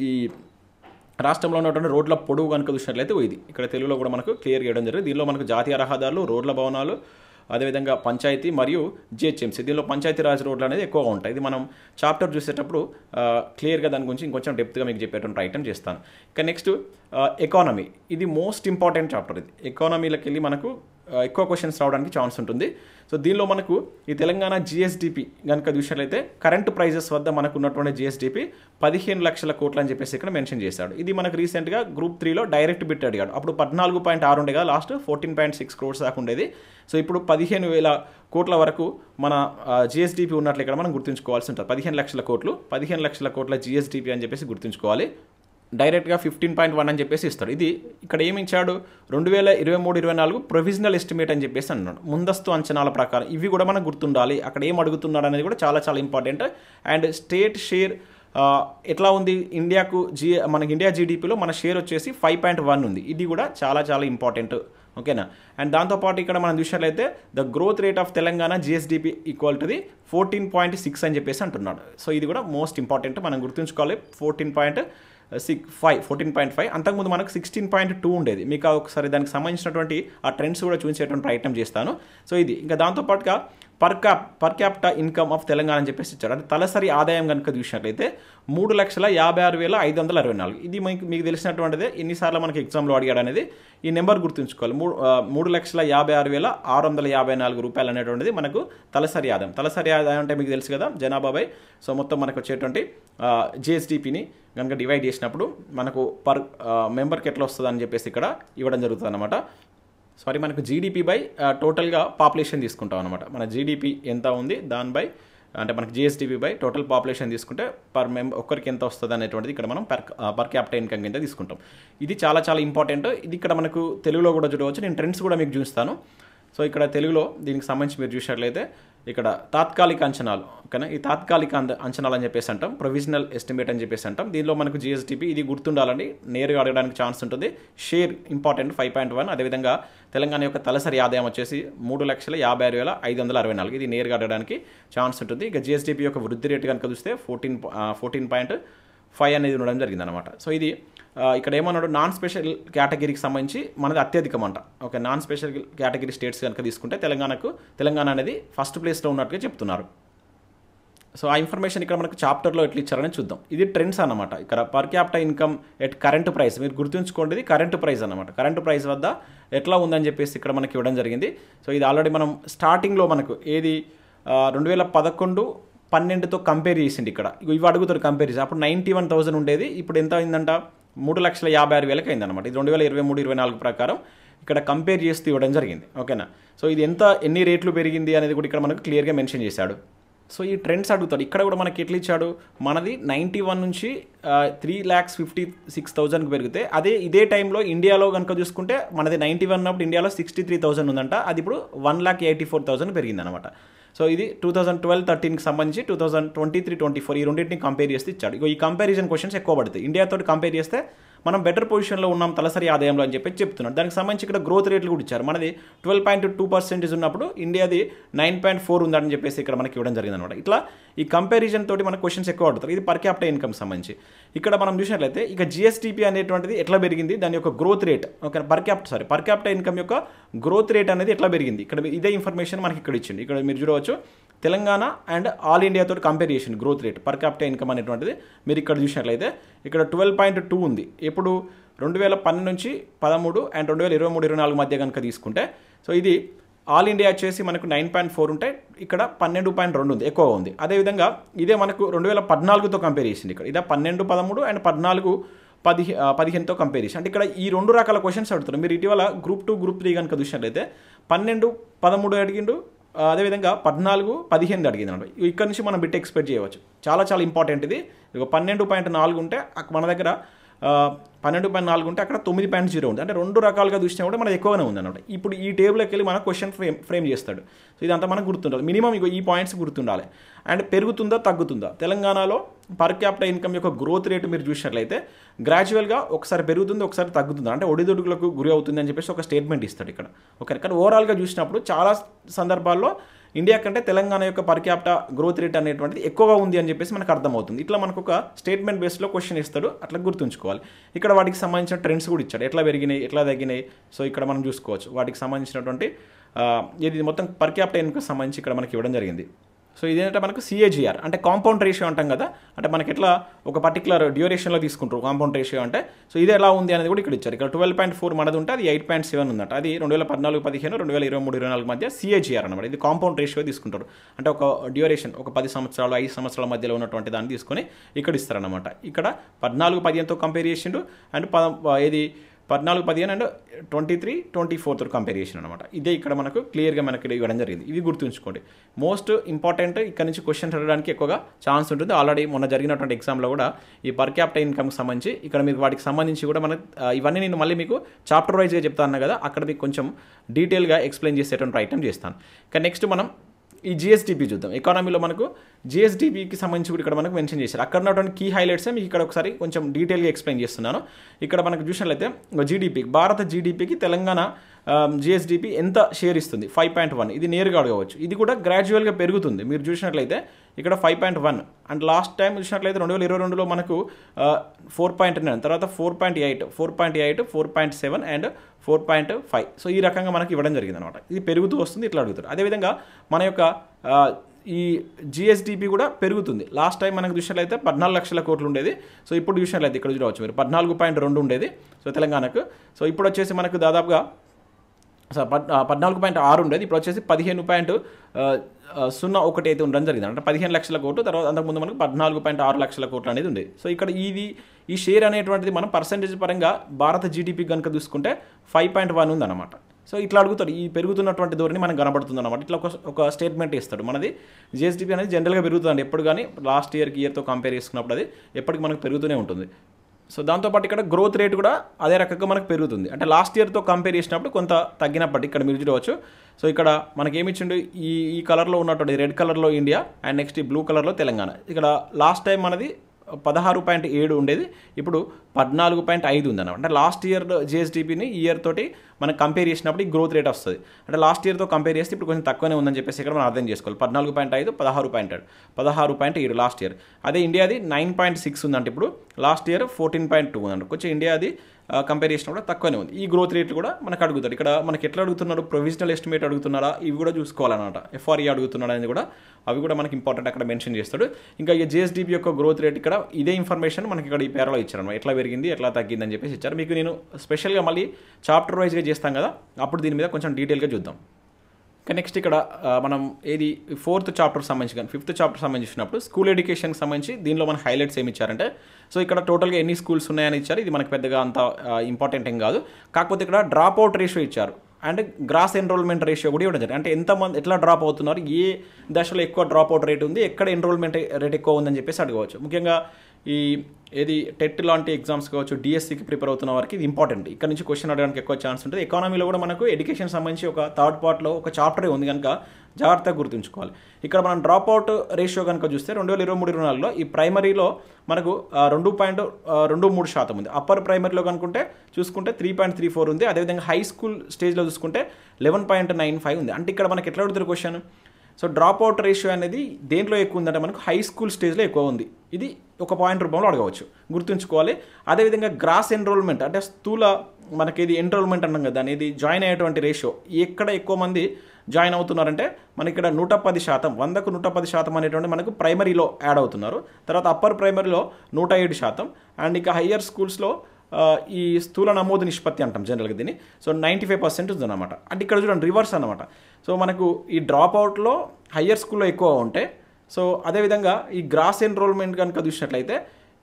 ఈ రాష్ట్రంలో ఉన్నటువంటి రోడ్ల పొడవు కనుక చూసినట్లయితే ఇది ఇక్కడ తెలుగులో కూడా మనకు క్లియర్గా ఇవ్వడం జరిగింది. దీనిలో మనకు జాతీయ రహదారులు, రోడ్ల భవనాలు, అదేవిధంగా పంచాయతీ మరియు GHMC. దీనిలో పంచాయతీరాజ్ రోడ్లు అనేది ఎక్కువగా ఉంటాయి. ఇది మనం చాప్టర్ చూసేటప్పుడు క్లియర్గా దాని గురించి ఇంకొంచెం డెప్త్గా మీకు చెప్పేటువంటి ప్రయత్నం చేస్తాను. ఇక నెక్స్ట్ ఎకానమీ. ఇది మోస్ట్ ఇంపార్టెంట్ చాప్టర్. ఇది ఎకానమీలోకి వెళ్ళి మనకు ఎక్కువ క్వశ్చన్స్ రావడానికి ఛాన్స్ ఉంటుంది. సో దీనిలో మనకు ఈ తెలంగాణ GSDP కనుక చూసినట్లయితే కరెంట్ ప్రైజెస్ వద్ద మనకు ఉన్నటువంటి GSDP 15 లక్షల కోట్లు అని చెప్పేసి ఇక్కడ మెన్షన్ చేశాడు. ఇది మనకు రీసెంట్గా గ్రూప్ 3లో డైరెక్ట్ బిట్ అడిగాడు. అప్పుడు 14.6 ఉండే కదా, లాస్ట్ 14.6 crores దాకా ఉండేది. సో ఇప్పుడు 15,000 కోట్ల వరకు మన GSDP ఉన్నట్లు ఇక్కడ మనం గుర్తుంచుకోవాల్సి ఉంటుంది. 15 లక్షల కోట్లు, 15 లక్షల కోట్ల GSDP అని చెప్పేసి గుర్తుంచుకోవాలి. డైరెక్ట్గా 15.1 అని చెప్పేసి ఇస్తాడు. ఇది ఇక్కడ ఏమి ఇచ్చాడు, 2023-24 ప్రొవిజనల్ ఎస్టిమేట్ అని చెప్పేసి అన్నాడు, ముందస్తు అంచనాల ప్రకారం. ఇవి కూడా మనకు గుర్తుండాలి. అక్కడ ఏం అడుగుతున్నాడు అనేది కూడా చాలా చాలా ఇంపార్టెంట్. అండ్ స్టేట్ షేర్ ఎట్లా ఉంది ఇండియాకు, మనకి ఇండియా GDPలో మన షేర్ వచ్చేసి 5.1 ఉంది. ఇది కూడా చాలా చాలా ఇంపార్టెంట్. ఓకేనా, అండ్ దాంతోపాటు ఇక్కడ మనం చూసినట్లయితే the growth rate of Telangana GSDP equal to 14.6 అని చెప్పేసి అంటున్నాడు. సో ఇది కూడా మోస్ట్ ఇంపార్టెంట్, మనం గుర్తుంచుకోవాలి. 14.5 అంతకుముందు మనకు 16.2 ఉండేది. మీకు ఒకసారి దానికి సంబంధించినటువంటి ఆ ట్రెండ్స్ కూడా చూపించేటువంటి ప్రయత్నం చేస్తాను. సో ఇది ఇంకా దాంతోపాటుగా per capita income of Telangana అని చెప్పేసి ఇచ్చారు. అంటే తలసరి ఆదాయం కనుక చూసినట్లయితే 3,56,524. ఇది మీకు తెలిసినటువంటిదే, ఎన్నిసార్లు మనకి ఎగ్జామ్లో అడిగాడు అనేది ఈ నెంబర్ గుర్తుంచుకోవాలి. 3,56,654 రూపాయలు అనేటువంటిది మనకు తలసరి ఆదాయం. తలసరి ఆదాయం అంటే మీకు తెలుసు కదా, జనాభాపై. సో మొత్తం మనకు వచ్చేటువంటి GSDPని కనుక డివైడ్ చేసినప్పుడు మనకు పర్ మెంబర్కి ఎట్లా వస్తుంది అని చెప్పేసి ఇక్కడ ఇవ్వడం జరుగుతుంది అనమాట. సారీ, మనకు GDP బై టోటల్గా పాపులేషన్ తీసుకుంటాం అనమాట. మన GDP ఎంత ఉంది దానిపై అంటే మనకి GSDP బై టోటల్ పాపులేషన్ తీసుకుంటే పర్ ఒక్కరికి ఎంత వస్తుంది అనేటువంటిది ఇక్కడ మనం పర్ క్యాపిటల్ ఇన్కమ్ కింద తీసుకుంటాం. ఇది చాలా చాలా ఇంపార్టెంట్. ఇది ఇక్కడ మనకు తెలుగులో కూడా చూడవచ్చు. నేను ట్రెండ్స్ కూడా మీకు చూస్తాను. సో ఇక్కడ తెలుగులో దీనికి సంబంధించి మీరు చూసినట్లయితే ఇక్కడ తాత్కాలిక అంచనాలు, ఓకేనా, ఈ తాత్కాలిక అంచనాలు అని చెప్పేసి అంటాం, ప్రొవిజనల్ ఎస్టిమేట్ అని చెప్పేసి అంటాం. దీనిలో మనకు GSDP ఇది గుర్తుండాలండి, నేరుగా అడగడానికి ఛాన్స్ ఉంటుంది. Share important 5.1. అదేవిధంగా తెలంగాణ యొక్క తలసరి ఆదాయం వచ్చేసి 3,56,524. ఇది నేరుగా అడగడానికి ఛాన్స్ ఉంటుంది. ఇక GSDP యొక్క వృద్ధి రేటు కనుక చూస్తే 14.5 అనేది ఉండడం జరిగిందనమాట. సో ఇది ఇక్కడ ఏమన్నాడు, నాన్ స్పెషల్ కేటగిరీకి సంబంధించి మనది అత్యధికం అంట. Okay, non special category states కనుక తీసుకుంటే తెలంగాణ అనేది ఫస్ట్ ప్లేస్లో ఉన్నట్టుగా చెప్తున్నారు. సో ఆ ఇన్ఫర్మేషన్ ఇక్కడ మనకు చాప్టర్లో ఎట్లా ఇచ్చారని చూద్దాం. ఇది ట్రెండ్స్ అన్నమాట. ఇక్కడ per capital income at current price, మీరు గుర్తుంచుకోండి, ఇది కరెంట్ ప్రైస్ అన్నమాట. కరెంట్ ప్రైస్ వద్ద ఎట్లా ఉందని చెప్పేసి ఇక్కడ మనకి ఇవ్వడం జరిగింది. సో ఇది ఆల్రెడీ మనం స్టార్టింగ్లో మనకు ఏది 2011-12తో కంపేర్ చేసింది. ఇక్కడ ఇవి అడుగుతారు కంపేరిజన్. అప్పుడు 91,000 ఉండేది, ఇప్పుడు ఎంత అయిందంట, 3,56,000 అయిందన్నమాట. ఇది 2023-24 ప్రకారం ఇక్కడ కంపేర్ చేస్తూ ఇవ్వడం జరిగింది. ఓకేనా, సో ఇది ఎన్ని రేట్లు పెరిగింది అనేది కూడా ఇక్కడ మనకు క్లియర్గా మెన్షన్ చేశాడు. సో ఈ ట్రెండ్స్ అడుగుతాడు. ఇక్కడ కూడా మనకి ఎట్లా ఇచ్చాడు, మనది 91 నుంచి 3,56,000కి పెరిగితే ఇదే టైంలో ఇండియాలో కనుక చూసుకుంటే మనది 91 ఉన్నప్పుడు ఇండియాలో 63,000 ఉందంట. అది ఇప్పుడు 1,84,000 పెరిగింది అనమాట. సో ఇది 2012-13కి సంబంధించి 2023-24 ఈ రెండింటిని కంపేర్ చేస్తే ఇచ్చాడు. ఈ కంపారిజన్ క్వశ్చన్స్ ఎక్కువ పడుతాయి. ఇండియాతో కంపేర్ చేస్తే మనం బెటర్ పొజిషన్లో ఉన్నాం తలసరి ఆదాయంలో అని చెప్పి చెప్తున్నాడు. దానికి సంబంధించి ఇక్కడ గ్రోత్ రేట్లు కూడా ఇచ్చారు. మనది 12.2% ఉన్నప్పుడు ఇండియాది 9.4 ఉందని చెప్పేసి ఇక్కడ మనకి ఇవ్వడం జరిగింది అనమాట. ఇట్లా ఈ కంపారిజన్ తోటి మనకు క్వశ్చన్స్ ఎక్కువ అడుగుతారు. ఇది పర్ క్యాపిటల్ ఇన్కమ్ సంబంధించి. ఇక్కడ మనం చూసినట్లయితే ఇక జిఎస్టీపీ అనేటువంటిది ఎట్లా పెరిగింది, దాని యొక్క growth rate okay per capital income యొక్క గ్రోత్ రేట్ అనేది ఎట్లా పెరిగింది, ఇక్కడ ఇదే ఇన్ఫర్మేషన్ మనకి ఇక్కడ ఇచ్చింది. ఇక్కడ మీరు చూడవచ్చు తెలంగాణ అండ్ ఆల్ ఇండియా తోటి కంపేర్ చేసింది growth rate per capital income అనేటువంటిది. మీరు ఇక్కడ చూసినట్లయితే ఇక్కడ 12.2 ఉంది. ఇప్పుడు 2012 నుంచి 13 అండ్ 2023-24 మధ్య కనుక తీసుకుంటే సో ఇది ఆల్ ఇండియా వచ్చేసి మనకు 9.4 ఉంటే ఇక్కడ 12.2 ఉంది, ఎక్కువ ఉంది. అదేవిధంగా ఇదే మనకు 2014తో కంపేర్ చేసింది. ఇక్కడ ఇదే 12, 13 అండ్ 14, 15తో కంపేర్ చేసి. అంటే ఇక్కడ ఈ 2 రకాల క్వశ్చన్స్ అడుగుతున్నారు. మీరు ఇటీవల గ్రూప్ 2, గ్రూప్ 3 కనుక చూసినట్లయితే 12, 13 అడిగిండు, అదేవిధంగా 14, 15 అడిగింది అనమాట. ఇక్కడ నుంచి మనం బిట్ ఎక్స్పెక్ట్ చేయవచ్చు. చాలా చాలా ఇంపార్టెంట్ ఇది. 12.4 ఉంటే మన దగ్గర 12.4 ఉంటే అక్కడ 9.0 ఉంది. అంటే 2 రకాలుగా చూసినా కూడా మనది ఎక్కువనే ఉంది అనమాట. ఇప్పుడు ఈ టేబుల్కి వెళ్ళి మన క్వశ్చన్ ఫ్రేమ్ చేస్తాడు. సో ఇదంతా మనకు గుర్తుండాలి. మినిమం ఈ పాయింట్స్ గుర్తుండాలి. అండ్ పెరుగుతుందా తగ్గుతుందా, తెలంగాణలో పర్ క్యాపిటల్ ఇన్కమ్ యొక్క గ్రోత్ రేటు మీరు చూసినట్లయితే గ్రాడ్యువల్గా ఒకసారి పెరుగుతుంది, ఒకసారి తగ్గుతుంది, అంటే ఒడిదుడుకులకు గురి అవుతుంది అని చెప్పేసి ఒక స్టేట్మెంట్ ఇస్తాడు ఇక్కడ. ఓకే, కానీ ఓవరాల్గా చూసినప్పుడు చాలా సందర్భాల్లో ఇండియా కంటే తెలంగాణ యొక్క పర్ క్యాపిటల్ గ్రోత్ రేట్ అనేటువంటిది ఎక్కువగా ఉంది అని చెప్పేసి మనకు అర్థమవుతుంది. ఇట్లా మనకు ఒక స్టేట్మెంట్ బేస్లో క్వశ్చన్ ఇస్తాడు, అట్లా గుర్తుంచుకోవాలి. ఇక్కడ వాటికి సంబంధించిన ట్రెండ్స్ కూడా ఇచ్చాడు, ఎట్లా పెరిగినాయి ఎట్లా తగ్గినాయి. సో ఇక్కడ మనం చూసుకోవచ్చు వాటికి సంబంధించినటువంటి ఇది మొత్తం పర్ క్యాపిటల్ ఇన్కమ్ సంబంధించి ఇక్కడ మనకి ఇవ్వడం జరిగింది. సో ఇదేంటంటే మనకు CAGR అంటే కాంపౌండ్ రేషియో అంటాం కదా, అంటే మనకి ఎట్లా ఒక పర్టికులర్ డ్యూరేషన్లో తీసుకుంటారు కాంపౌండ్ రేషియో అంటే. సో ఇది ఎలా ఉంది అనేది కూడా ఇక్కడ ఇచ్చారు. ఇక్కడ 12.4 మనది ఉంటే అది 8.7 ఉందంట. అది 2014-15, 2023-24 మధ్య CAGR అనమాట. ఇది కాంపౌండ్ రేషియో తీసుకుంటారు. అంటే ఒక డ్యూరేషన్ ఒక 10 సంవత్సరాలు 5 సంవత్సరాల మధ్యలో ఉన్నటువంటి దాన్ని తీసుకొని ఇక్కడ ఇస్తారనమాట. ఇక్కడ 14-15తో కంపేర్ చేసిండు అండ్ ఇది 14-15 అండ్ 23-24తో కంపేర్ చేసిన అనమాట. ఇదే ఇక్కడ మనకు క్లియర్గా మనకి ఇవ్వడం జరిగింది. ఇవి గుర్తుంచుకోండి. మోస్ట్ ఇంపార్టెంట్ ఇక్కడ నుంచి క్వశ్చన్స్ అడగడానికి ఎక్కువగా ఛాన్స్ ఉంటుంది. ఆల్రెడీ మొన్న జరిగినటువంటి ఎగ్జామ్లో కూడా ఈ పర్ క్యాపిటల్ ఇన్కమ్కి సంబంధించి ఇక్కడ మీకు వాటికి సంబంధించి కూడా మనకు ఇవన్నీ నేను మళ్ళీ మీకు చాప్టర్ వైజ్గా చెప్తాను కదా, అక్కడ మీకు కొంచెం డీటెయిల్గా ఎక్స్ప్లెయిన్ చేసేటువంటి ప్రయత్నం చేస్తాను. ఇక నెక్స్ట్ మనం ఈ జిఎస్డిపి చూద్దాం. ఎకానమీలో మనకు జిఎస్డిపికి సంబంధించి కూడా ఇక్కడ మనకు మెన్షన్ చేశారు. అక్కడ ఉన్నటువంటి కీ హైలైట్స్ మీకు ఇక్కడ ఒకసారి కొంచెం డీటెయిల్గా ఎక్స్ప్లెయిన్ చేస్తున్నాను. ఇక్కడ మనకు చూసినట్లయితే జీడిపి, భారత జీడిపికి తెలంగాణ జిఎస్డిపి ఎంత షేర్ ఇస్తుంది 5.1. ఇది నేరుగా అడగవచ్చు. ఇది కూడా గ్రాడ్యువల్గా పెరుగుతుంది. మీరు చూసినట్లయితే ఇక్కడ 5.1 అండ్ లాస్ట్ టైం చూసినట్లయితే 2022లో మనకు 4.9, తర్వాత 4.8, 4.7 అండ్ 4.5. సో ఈ రకంగా మనకి ఇవ్వడం జరిగింది అనమాట. ఇది పెరుగుతూ వస్తుంది, ఇట్లా అడుగుతారు. అదేవిధంగా మన యొక్క ఈ జిఎస్డిపి కూడా పెరుగుతుంది. లాస్ట్ టైం మనకు చూసినట్లయితే 14 లక్షల కోట్లు ఉండేది. సో ఇప్పుడు చూసినట్లయితే ఇక్కడ చూడవచ్చు మీరు 14.2 ఉండేది సో తెలంగాణకు. సో ఇప్పుడు వచ్చేసి మనకు దాదాపుగా 14.6 ఉండేది. ఇప్పుడు వచ్చేసి 15.01 అయితే ఉండడం జరిగింది. అంటే 15 లక్షల కోట్లు. తర్వాత అంతకుముందు మనకు 14.6 లక్షల కోట్లు అనేది ఉంది. సో ఇక్కడ ఈ షేర్ అనేటువంటిది మనం పర్సెంటేజ్ పరంగా భారత జీడిపి కనుక చూసుకుంటే 5.1 ఉందన్నమాట. సో ఇట్లా అడుగుతాడు. ఈ పెరుగుతున్నటువంటి ధోరణి మనకు కనబడుతుంది అనమాట. ఇట్లా ఒక స్టేట్మెంట్ ఇస్తాడు. మనది జిఎస్డిపి అనేది జనరల్గా పెరుగుతుందండి ఎప్పుడు కానీ, లాస్ట్ ఇయర్తో కంపేర్ చేసుకున్నప్పుడు అది ఎప్పటికీ మనకు పెరుగుతూనే ఉంటుంది. సో దాంతోపాటు ఇక్కడ గ్రోత్ రేట్ కూడా అదే రకంగా మనకు పెరుగుతుంది. అంటే లాస్ట్ ఇయర్తో కంపేర్ చేసినప్పుడు కొంత తగ్గినప్పటికీ ఇక్కడ మీరు చూడవచ్చు. సో ఇక్కడ మనకి ఏమి ఇచ్చిండు, ఈ కలర్లో ఉన్నటువంటి రెడ్ కలర్లో ఇండియా అండ్ నెక్స్ట్ ఈ బ్లూ కలర్లో తెలంగాణ. ఇక్కడ లాస్ట్ టైం మనది 16.7 ఉండేది, ఇప్పుడు 14.5 ఉందన్నమాట. అంటే లాస్ట్ ఇయర్ జిఎస్డిపిని ఈ ఇయర్ తోటి మనం కంపేర్ చేసినప్పుడు ఈ గ్రోత్ రేట్ వస్తుంది. అంటే లాస్ట్ ఇయర్తో కంపేర్ చేస్తే ఇప్పుడు కొంచెం తక్కువనే ఉందని చెప్పేసి ఇక్కడ మనం అర్థం చేసుకోవాలి. 14.5, 16.7 లాస్ట్ ఇయర్. అదే ఇండియాది 9.6 ఉందంటే ఇప్పుడు లాస్ట్ ఇయర్ 14.2 ఉందంట. కొంచెం ఇండియాది కంపేర్ చేసినప్పుడు తక్కువనే ఉంది. ఈ గ్రోత్ రేట్లు కూడా మనకు అడుగుతారు. ఇక్కడ మనకి ఎట్లా అడుగుతున్నారు, ప్రొవిజనల్ ఎస్టిమేట్ అడుగుతున్నారా, ఇవి కూడా చూసుకోవాలన్నమాట. FRE అడుగుతున్నాడు అనేది కూడా, అవి కూడా మనకి ఇంపార్టెంట్ అక్కడ మెన్షన్ చేస్తాడు. ఇంకా ఈ జిఎస్డిపి యొక్క గ్రోత్ రేట్ ఇక్కడ ఇదే ఇన్ఫర్మేషన్ మనకి ఇక్కడ ఈ పేరాలో ఇచ్చారు. ఎట్లా పెరిగింది ఎట్లా తగ్గింది అని చెప్పేసి ఇచ్చారు. మీకు నేను స్పెషల్గా మళ్ళీ చాప్టర్ వైజ్గా చేస్తాం కదా, అప్పుడు దీని మీద కొంచెం డీటెయిల్గా చూద్దాం. ఇంకా నెక్స్ట్ ఇక్కడ మనం ఏది 4th చాప్టర్ సంబంధించి కానీ 5th చాప్టర్ సంబంధించినప్పుడు స్కూల్ ఎడ్యుకేషన్కి సంబంధించి దీనిలో మన హైలైట్స్ ఏమి ఇచ్చారంటే, సో ఇక్కడ టోటల్గా ఎన్ని స్కూల్స్ ఉన్నాయని ఇచ్చారు. ఇది మనకు పెద్దగా అంత ఇంపార్టెంట్ ఏం కాదు. కాకపోతే ఇక్కడ డ్రాప్ అవుట్ రేషియో ఇచ్చారు అండ్ గ్రాస్ ఎన్రోల్మెంట్ రేషియో కూడా ఇవ్వడం జరిగింది. అంటే ఎంతమంది ఎట్లా డ్రాప్ అవుతున్నారు, ఏ దశలో ఎక్కువ డ్రాప్ అవుట్ రేట్ ఉంది, ఎక్కడ ఎన్రోల్మెంట్ రేట్ ఎక్కువ ఉందని చెప్పేసి అడగవచ్చు. ముఖ్యంగా ఈ ఏది టెట్ లాంటి ఎగ్జామ్స్ కావచ్చు, డిఎస్సికి ప్రిపేర్ అవుతున్న వారికి ఇది ఇంపార్టెంట్. ఇక్కడ నుంచి క్వశ్చన్ అడగడానికి ఎక్కువ ఛాన్స్ ఉంటుంది. ఎకానమీలో కూడా మనకు ఎడ్యుకేషన్ సంబంధించి ఒక థర్డ్ పార్ట్లో ఒక చాప్టరే ఉంది కనుక జాగ్రత్తగా గుర్తుంచుకోవాలి. ఇక్కడ మనం డ్రాప్ అవుట్ రేషియో కనుక చూస్తే 2023-24లో ఈ ప్రైమరీలో మనకు 2.23% ఉంది. అప్పర్ ప్రైమరీలో కనుకుంటే చూసుకుంటే 3.34 ఉంది. అదేవిధంగా హై స్కూల్ స్టేజ్లో చూసుకుంటే 11.95 ఉంది. అంటే ఇక్కడ మనకి ఎట్లా అడుగుతారు question? So drop out ratio అనేది దేంట్లో ఎక్కువ ఉందంటే మనకు హై స్కూల్ స్టేజ్లో ఎక్కువ ఉంది. ఇది ఒక పాయింట్ రూపంలో అడగవచ్చు, గుర్తుంచుకోవాలి. అదేవిధంగా గ్రాస్ ఎన్రోల్మెంట్ అంటే స్థూల మనకి ఇది ఎన్రోల్మెంట్ అన్నాం కదా, అనేది జాయిన్ అయ్యేటువంటి రేషియో ఎక్కడ ఎక్కువ మంది జాయిన్ అవుతున్నారంటే మనకి ఇక్కడ 110%, 100కు 110% అనేటువంటి మనకు ప్రైమరీలో యాడ్ అవుతున్నారు. తర్వాత అప్పర్ ప్రైమరీలో 107%, అండ్ ఇక హయ్యర్ స్కూల్స్లో ఈ స్థూల నమోదు నిష్పత్తి అంటాం జనరల్గా దీన్ని. సో 95% ఉందన్నమాట. అంటే ఇక్కడ చూడండి రివర్స్ అనమాట. సో మనకు ఈ డ్రాప్ అవుట్లో హయ్యర్ స్కూల్లో ఎక్కువ ఉంటే, సో అదేవిధంగా ఈ గ్రాస్ ఎన్రోల్మెంట్ కనుక చూసినట్లయితే